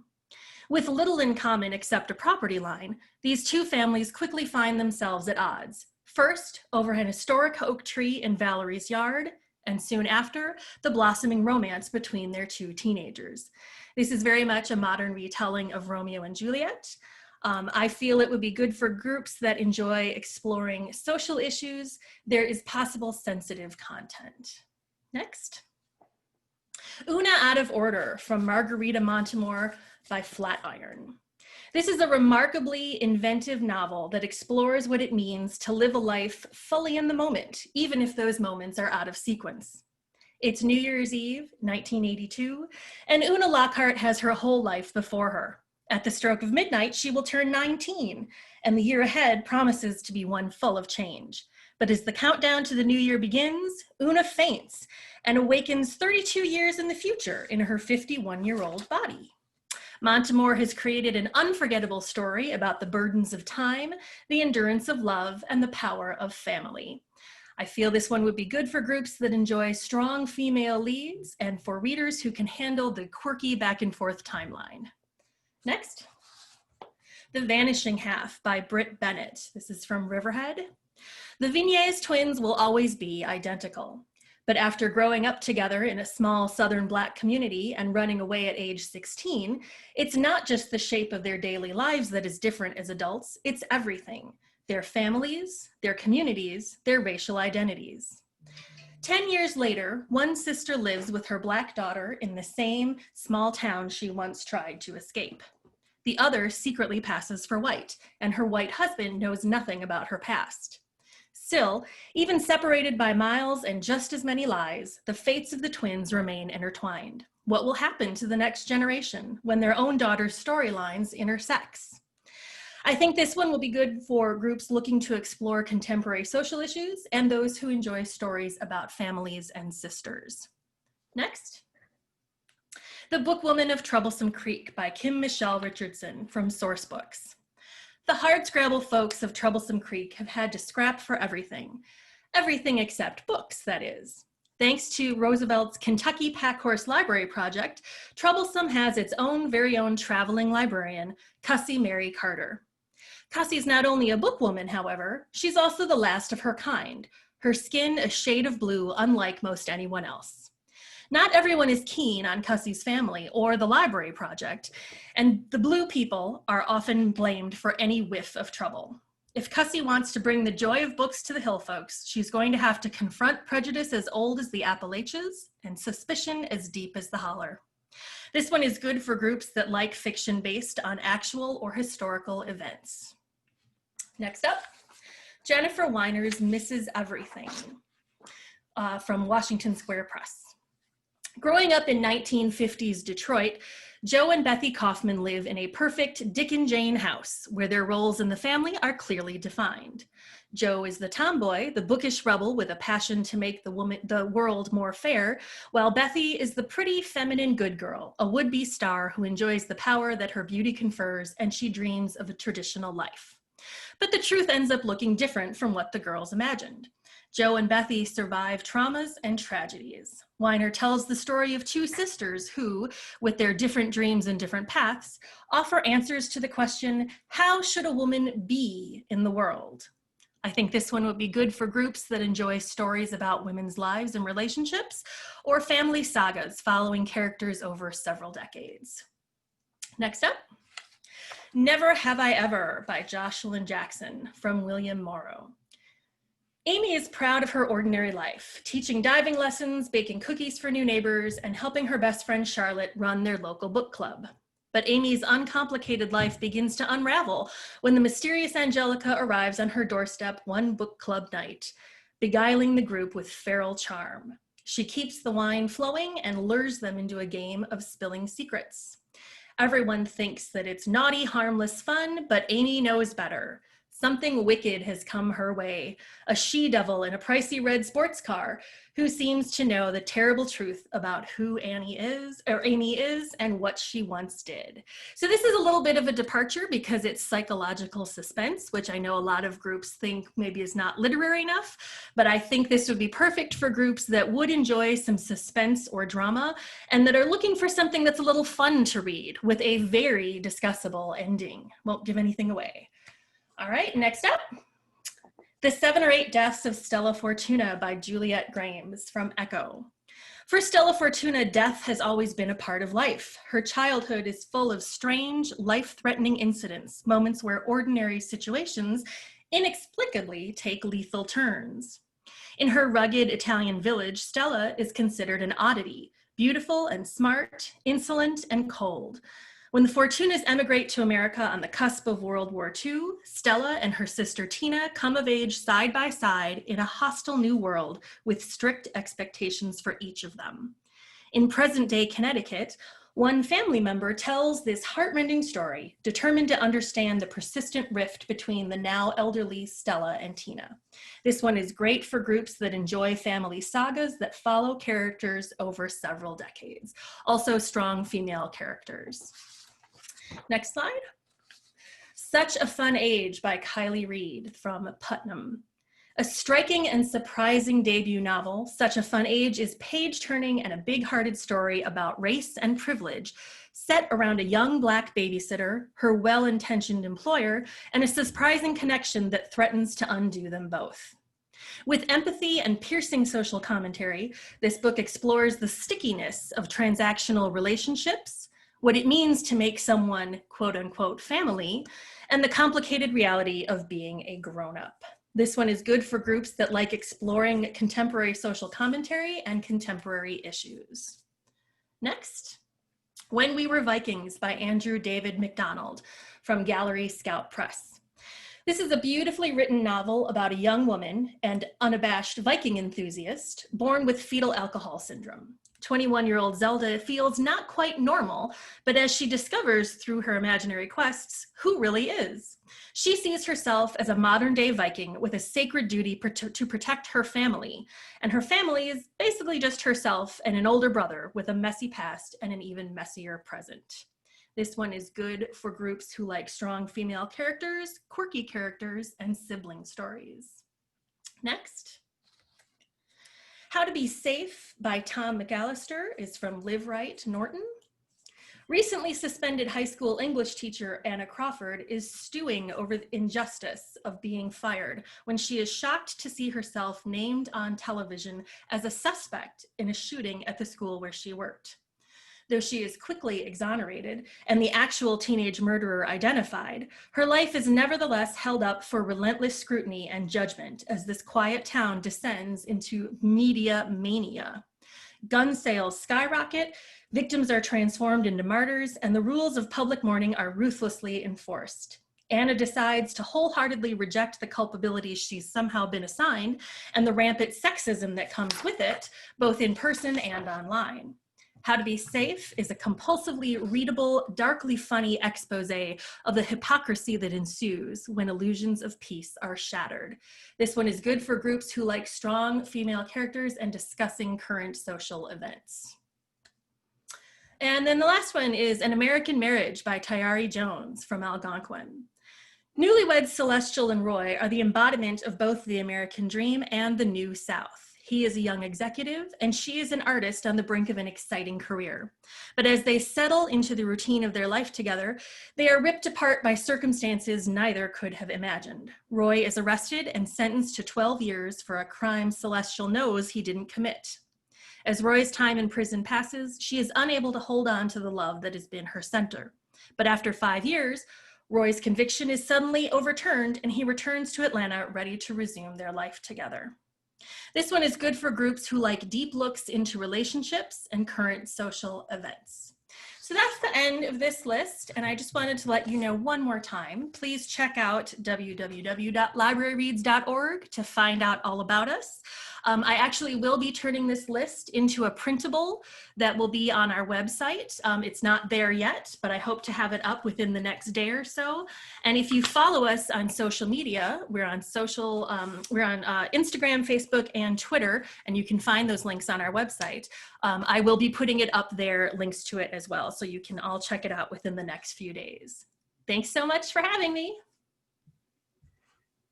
With little in common except a property line, these two families quickly find themselves at odds. First, over an historic oak tree in Valerie's yard, and soon after, the blossoming romance between their two teenagers. This is very much a modern retelling of Romeo and Juliet. I feel it would be good for groups that enjoy exploring social issues. There is possible sensitive content. Next. Una Out of Order from Margarita Montemore by Flatiron. This is a remarkably inventive novel that explores what it means to live a life fully in the moment, even if those moments are out of sequence. It's New Year's Eve, 1982, and Una Lockhart has her whole life before her. At the stroke of midnight, she will turn 19, and the year ahead promises to be one full of change. But as the countdown to the new year begins, Una faints and awakens 32 years in the future in her 51-year-old body. Montemore has created an unforgettable story about the burdens of time, the endurance of love, and the power of family. I feel this one would be good for groups that enjoy strong female leads and for readers who can handle the quirky back and forth timeline. Next. The Vanishing Half by Britt Bennett. This is from Riverhead. The Vignes twins will always be identical. But after growing up together in a small Southern Black community and running away at age 16, it's not just the shape of their daily lives that is different as adults, it's everything. Their families, their communities, their racial identities. 10 years later, one sister lives with her Black daughter in the same small town she once tried to escape. The other secretly passes for white, and her white husband knows nothing about her past. Still, even separated by miles and just as many lies, the fates of the twins remain intertwined. What will happen to the next generation when their own daughter's storylines intersect? I think this one will be good for groups looking to explore contemporary social issues and those who enjoy stories about families and sisters. Next. The Bookwoman of Troublesome Creek by Kim Michelle Richardson from Sourcebooks. The hardscrabble folks of Troublesome Creek have had to scrap for everything. Everything except books, that is. Thanks to Roosevelt's Kentucky Packhorse Library Project, Troublesome has its own very own traveling librarian, Cussie Mary Carter. Cussie's not only a bookwoman, however, she's also the last of her kind, her skin a shade of blue unlike most anyone else. Not everyone is keen on Cussie's family or the library project, and the blue people are often blamed for any whiff of trouble. If Cussie wants to bring the joy of books to the hill folks, she's going to have to confront prejudice as old as the Appalachians and suspicion as deep as the holler. This one is good for groups that like fiction based on actual or historical events. Next up, Jennifer Weiner's Mrs. Everything from Washington Square Press. Growing up in 1950s Detroit, Joe and Bethy Kaufman live in a perfect Dick and Jane house where their roles in the family are clearly defined. Joe is the tomboy, the bookish rebel with a passion to make the world more fair, while Bethy is the pretty, feminine good girl, a would-be star who enjoys the power that her beauty confers, and she dreams of a traditional life. But the truth ends up looking different from what the girls imagined. Joe and Bethy survive traumas and tragedies. Weiner tells the story of two sisters who, with their different dreams and different paths, offer answers to the question, how should a woman be in the world? I think this one would be good for groups that enjoy stories about women's lives and relationships, or family sagas following characters over several decades. Next up, Never Have I Ever by Jocelyn Jackson from William Morrow. Amy is proud of her ordinary life, teaching diving lessons, baking cookies for new neighbors, and helping her best friend Charlotte run their local book club. But Amy's uncomplicated life begins to unravel when the mysterious Angelica arrives on her doorstep one book club night, beguiling the group with feral charm. She keeps the wine flowing and lures them into a game of spilling secrets. Everyone thinks that it's naughty, harmless fun, but Amy knows better. Something wicked has come her way, a she-devil in a pricey red sports car who seems to know the terrible truth about who Amy is, and what she once did. So this is a little bit of a departure because it's psychological suspense, which I know a lot of groups think maybe is not literary enough, but I think this would be perfect for groups that would enjoy some suspense or drama and that are looking for something that's a little fun to read with a very discussable ending. Won't give anything away. All right, next up, The 7 or 8 Deaths of Stella Fortuna by Juliet Grimes from Echo. For Stella Fortuna, death has always been a part of life. Her childhood is full of strange, life-threatening incidents, moments where ordinary situations inexplicably take lethal turns. In her rugged Italian village, Stella is considered an oddity, beautiful and smart, insolent and cold. When the Fortunas emigrate to America on the cusp of World War II, Stella and her sister Tina come of age side by side in a hostile new world with strict expectations for each of them. In present-day Connecticut, one family member tells this heart-rending story, determined to understand the persistent rift between the now elderly Stella and Tina. This one is great for groups that enjoy family sagas that follow characters over several decades. Also strong female characters. Next slide. Such a Fun Age by Kylie Reed from Putnam. A striking and surprising debut novel, Such a Fun Age is page-turning and a big-hearted story about race and privilege set around a young Black babysitter, her well-intentioned employer, and a surprising connection that threatens to undo them both. With empathy and piercing social commentary, this book explores the stickiness of transactional relationships, what it means to make someone quote-unquote family, and the complicated reality of being a grown-up. This one is good for groups that like exploring contemporary social commentary and contemporary issues. Next, When We Were Vikings by Andrew David MacDonald from Gallery Scout Press. This is a beautifully written novel about a young woman and unabashed Viking enthusiast born with fetal alcohol syndrome. 21-year-old Zelda feels not quite normal, but as she discovers through her imaginary quests who really is. She sees herself as a modern-day Viking with a sacred duty to protect her family, and her family is basically just herself and an older brother with a messy past and an even messier present. This one is good for groups who like strong female characters, quirky characters, and sibling stories. Next. How to Be Safe by Tom McAllister is from Live Right, Norton. Recently suspended high school English teacher Anna Crawford is stewing over the injustice of being fired when she is shocked to see herself named on television as a suspect in a shooting at the school where she worked. Though she is quickly exonerated and the actual teenage murderer identified, her life is nevertheless held up for relentless scrutiny and judgment as this quiet town descends into media mania. Gun sales skyrocket, victims are transformed into martyrs, and the rules of public mourning are ruthlessly enforced. Anna decides to wholeheartedly reject the culpabilities she's somehow been assigned and the rampant sexism that comes with it, both in person and online. How to Be Safe is a compulsively readable, darkly funny expose of the hypocrisy that ensues when illusions of peace are shattered. This one is good for groups who like strong female characters and discussing current social events. And then the last one is An American Marriage by Tayari Jones from Algonquin. Newlyweds Celestial and Roy are the embodiment of both the American dream and the New South. He is a young executive, and she is an artist on the brink of an exciting career. But as they settle into the routine of their life together, they are ripped apart by circumstances neither could have imagined. Roy is arrested and sentenced to 12 years for a crime Celestial knows he didn't commit. As Roy's time in prison passes, she is unable to hold on to the love that has been her center. But after 5 years, Roy's conviction is suddenly overturned, and he returns to Atlanta ready to resume their life together. This one is good for groups who like deep looks into relationships and current social events. So that's the end of this list, and I just wanted to let you know one more time. Please check out www.libraryreads.org to find out all about us. I actually will be turning this list into a printable that will be on our website. It's not there yet, but I hope to have it up within the next day or so. And if you follow us on social media, we're on Instagram, Facebook, and Twitter, and you can find those links on our website. I will be putting it up there, links to it as well, so you can all check it out within the next few days. Thanks so much for having me.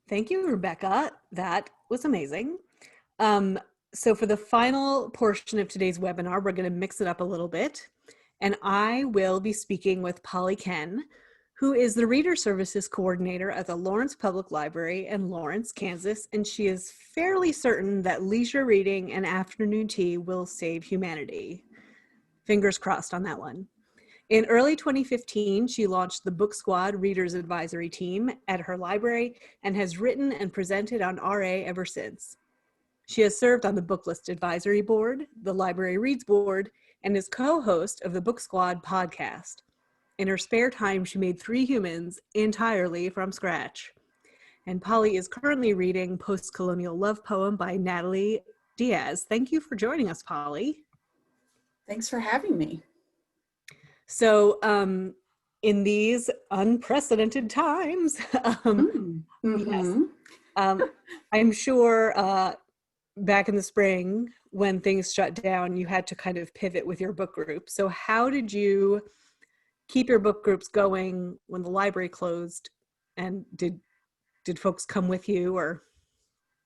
Thank you, Rebecca. That was amazing. So for the final portion of today's webinar, we're going to mix it up a little bit, and I will be speaking with Polly Ken, who is the Reader Services Coordinator at the Lawrence Public Library in Lawrence, Kansas, and she is fairly certain that leisure reading and afternoon tea will save humanity. Fingers crossed on that one. In early 2015, she launched the Book Squad Readers Advisory Team at her library and has written and presented on RA ever since. She has served on the Booklist Advisory Board, the LibraryReads Board, and is co-host of the Book Squad podcast. In her spare time, she made 3 Humans entirely from scratch. And Polly is currently reading Post-Colonial Love Poem by Natalie Diaz. Thank you for joining us, Polly. Thanks for having me. So in these unprecedented times, yes, I'm sure back in the spring when things shut down, you had to kind of pivot with your book group. So how did you keep your book groups going when the library closed? And did folks come with you, or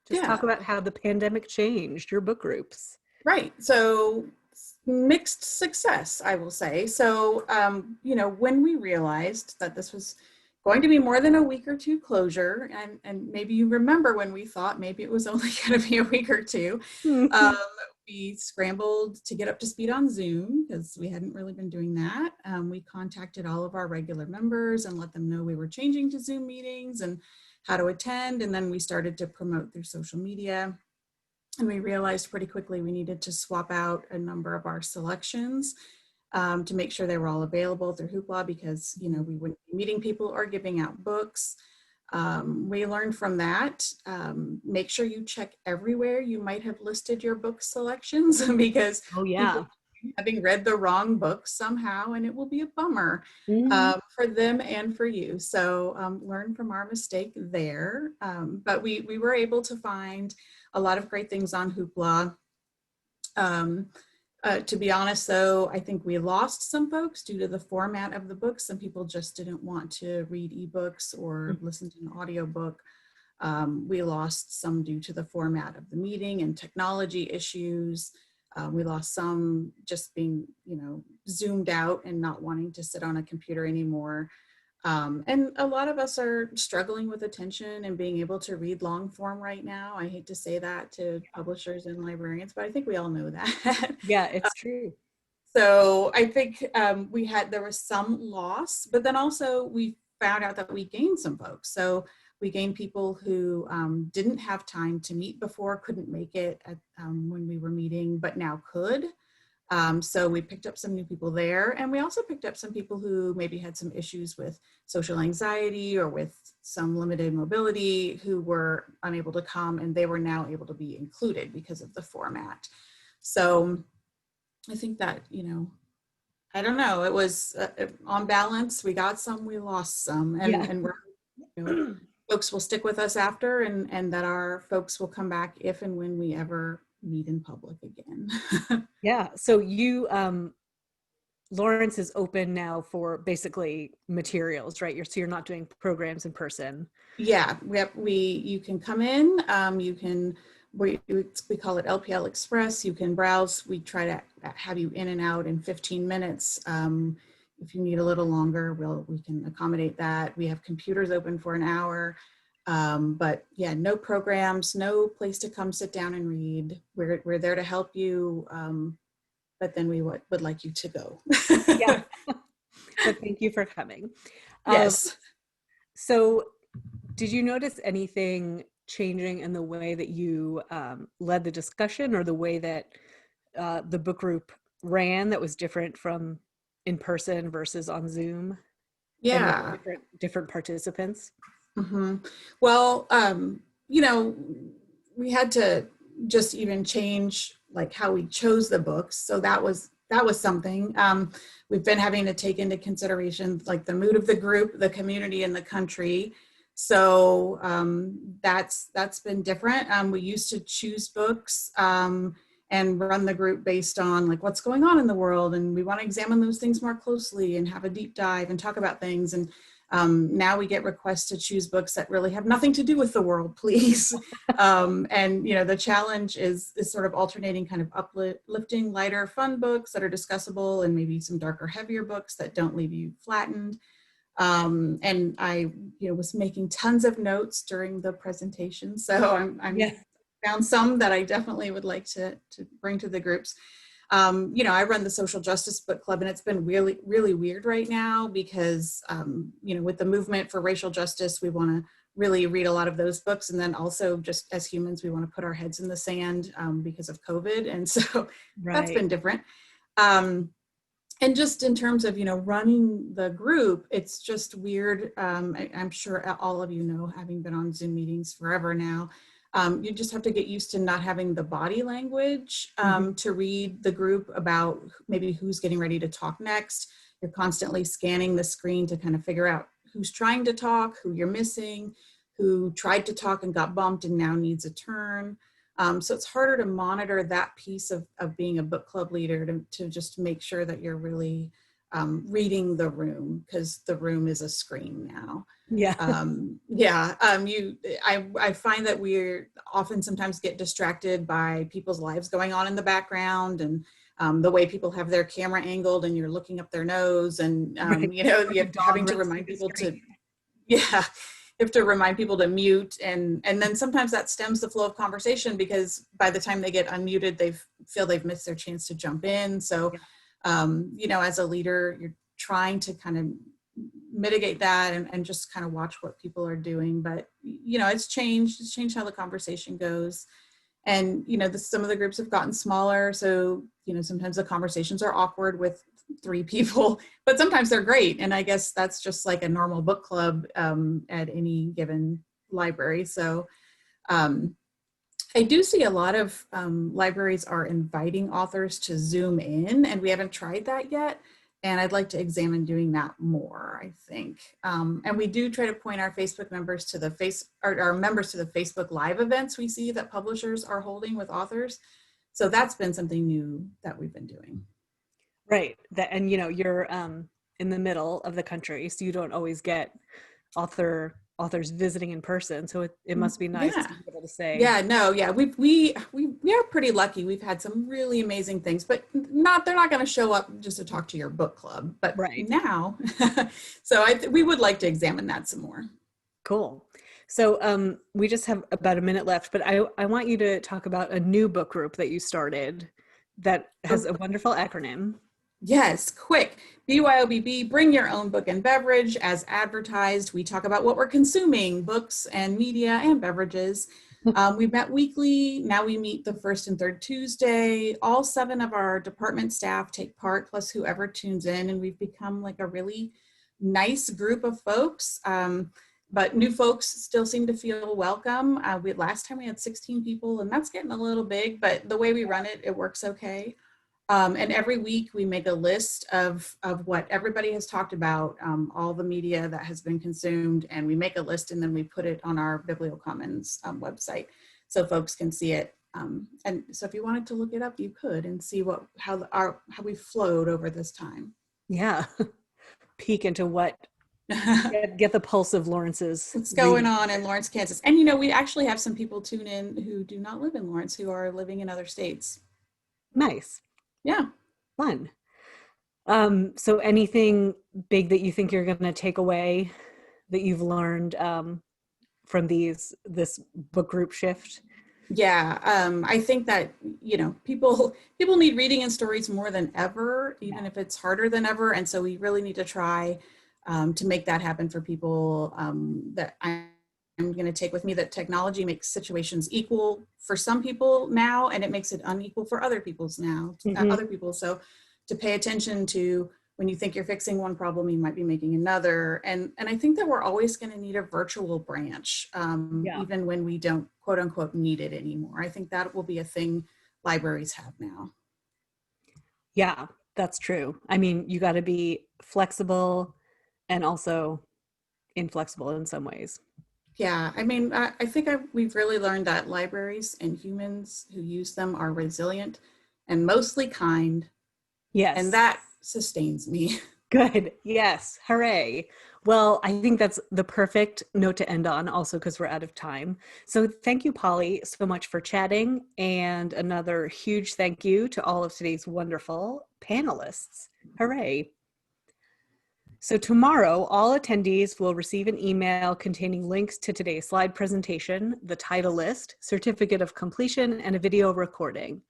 just talk about how the pandemic changed your book groups? Right. So mixed success, I will say. So, when we realized that this was going to be more than a week or two closure, and maybe you remember when we thought maybe it was only going to be a week or two, we scrambled to get up to speed on Zoom because we hadn't really been doing that. We contacted all of our regular members and let them know we were changing to Zoom meetings and how to attend. And then we started to promote through social media. And we realized pretty quickly we needed to swap out a number of our selections to make sure they were all available through Hoopla, because we wouldn't be meeting people or giving out books. We learned from that. Make sure you check everywhere you might have listed your book selections because people having read the wrong book somehow, and it will be a bummer for them and for you. So learn from our mistake there. But we were able to find a lot of great things on Hoopla. To be honest, though, I think we lost some folks due to the format of the book. Some people just didn't want to read ebooks or listen to an audiobook. We lost some due to the format of the meeting and technology issues. We lost some just being, zoomed out and not wanting to sit on a computer anymore. And a lot of us are struggling with attention and being able to read long form right now. I hate to say that to publishers and librarians, but I think we all know that. Yeah, it's true. So I think there was some loss, but then also we found out that we gained some folks. So we gained people who didn't have time to meet before, couldn't make it when we were meeting, but now could. So we picked up some new people there, and we also picked up some people who maybe had some issues with social anxiety or with some limited mobility who were unable to come, and they were now able to be included because of the format. So I think that, I don't know, it was on balance, we got some, we lost some, and we're, folks will stick with us after, and that our folks will come back if and when we ever meet in public again. Yeah. So you, Lawrence is open now for basically materials, right? You're not doing programs in person. Yeah, you can come in, we call it LPL Express. You can browse. We try to have you in and out in 15 minutes. If you need a little longer, we can accommodate that. We have computers open for an hour. But yeah, no programs, no place to come sit down and read. We're there to help you, but then we would like you to go. Yeah. But thank you for coming. Yes. So did you notice anything changing in the way that you led the discussion, or the way that the book group ran that was different from in person versus on Zoom? Yeah. And different participants? Mm-hmm. Well, we had to just even change like how we chose the books. So that was something. We've been having to take into consideration like the mood of the group, the community, and the country. So that's been different. We used to choose books and run the group based on like what's going on in the world, and we want to examine those things more closely and have a deep dive and talk about things. And now we get requests to choose books that really have nothing to do with the world, please. And the challenge is sort of alternating kind of uplifting, lighter, fun books that are discussable, and maybe some darker, heavier books that don't leave you flattened. And I, was making tons of notes during the presentation. So I'm found some that I definitely would like to bring to the groups. I run the Social Justice Book Club, and it's been really, really weird right now because, with the movement for racial justice, we want to really read a lot of those books. And then also just as humans, we want to put our heads in the sand because of COVID. And so that's been different. And just in terms of, running the group, it's just weird. I'm sure all of you know, having been on Zoom meetings forever now, you just have to get used to not having the body language to read the group about maybe who's getting ready to talk next. You're constantly scanning the screen to kind of figure out who's trying to talk, who you're missing, who tried to talk and got bumped and now needs a turn. So it's harder to monitor that piece of being a book club leader to just make sure that you're really reading the room, because the room is a screen now. I find that we're often sometimes get distracted by people's lives going on in the background, and the way people have their camera angled, and you're looking up their nose, and you're having to remind people to, you have to remind people to mute, and then sometimes that stems the flow of conversation, because by the time they get unmuted, they've missed their chance to jump in. So, as a leader, you're trying to kind of mitigate that and just kind of watch what people are doing. But, it's changed how the conversation goes. And, some of the groups have gotten smaller. So, sometimes the conversations are awkward with 3 people, but sometimes they're great. And I guess that's just like a normal book club at any given library. So I do see a lot of libraries are inviting authors to Zoom in, and we haven't tried that yet. And I'd like to examine doing that more, I think. And we do try to point our Facebook members to our members to the Facebook Live events we see that publishers are holding with authors. So that's been something new that we've been doing. Right. And you're in the middle of the country, so you don't always get author authors visiting in person. So it must be nice to be able to say. Yeah, no, yeah, we are pretty lucky. We've had some really amazing things, but they're not going to show up just to talk to your book club. But Right. now, so we would like to examine that some more. Cool. So we just have about a minute left, but I want you to talk about a new book group that you started that has a wonderful acronym. Yes, quick. BYOBB, bring your own book and beverage. As advertised, we talk about what we're consuming, books and media and beverages. We met weekly. Now we meet the first and third Tuesday. All 7 of our department staff take part, plus whoever tunes in, and we've become like a really nice group of folks. But new folks still seem to feel welcome. Last time we had 16 people, and that's getting a little big, but the way we run it, it works okay. And every week we make a list of what everybody has talked about, all the media that has been consumed, and we make a list and then we put it on our BiblioCommons website so folks can see it. And so if you wanted to look it up, you could and see how we flowed over this time. Yeah. Peek into what, get the pulse of Lawrence's. What's going on in Lawrence, Kansas. And we actually have some people tune in who do not live in Lawrence, who are living in other states. Nice. Yeah. Fun. So anything big that you think you're going to take away that you've learned from this book group shift? Yeah, I think that, people need reading and stories more than ever, even if it's harder than ever. And so we really need to try to make that happen for people. That I'm going to take with me that technology makes situations equal for some people now, and it makes it unequal for other people now. So to pay attention to when you think you're fixing one problem, you might be making another. And I think that we're always going to need a virtual branch, even when we don't quote unquote need it anymore. I think that will be a thing libraries have now. Yeah, that's true. I mean, you got to be flexible and also inflexible in some ways. Yeah, I mean, I think we've really learned that libraries and humans who use them are resilient and mostly kind. Yes. And that sustains me. Good. Yes. Hooray. Well, I think that's the perfect note to end on, also because we're out of time. So thank you, Polly, so much for chatting. And another huge thank you to all of today's wonderful panelists. Hooray. So tomorrow, all attendees will receive an email containing links to today's slide presentation, the title list, certificate of completion, and a video recording.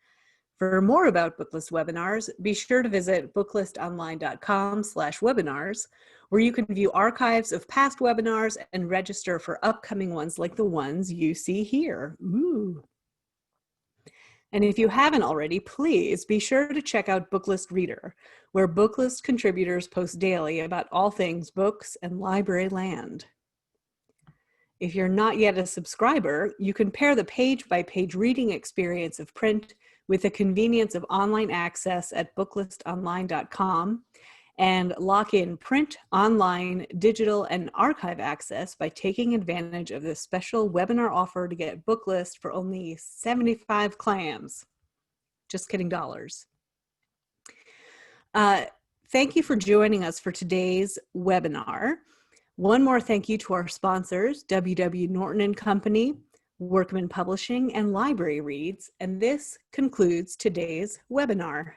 For more about Booklist webinars, be sure to visit booklistonline.com/webinars, where you can view archives of past webinars and register for upcoming ones like the ones you see here. Ooh. And if you haven't already, please be sure to check out Booklist Reader, where Booklist contributors post daily about all things books and library land. If you're not yet a subscriber, you can pair the page-by-page reading experience of print with the convenience of online access at booklistonline.com and lock in print, online, digital, and archive access by taking advantage of this special webinar offer to get Booklist for only 75 clams. Just kidding, dollars. Thank you for joining us for today's webinar. One more thank you to our sponsors, W.W. Norton and Company, Workman Publishing, and LibraryReads. And this concludes today's webinar.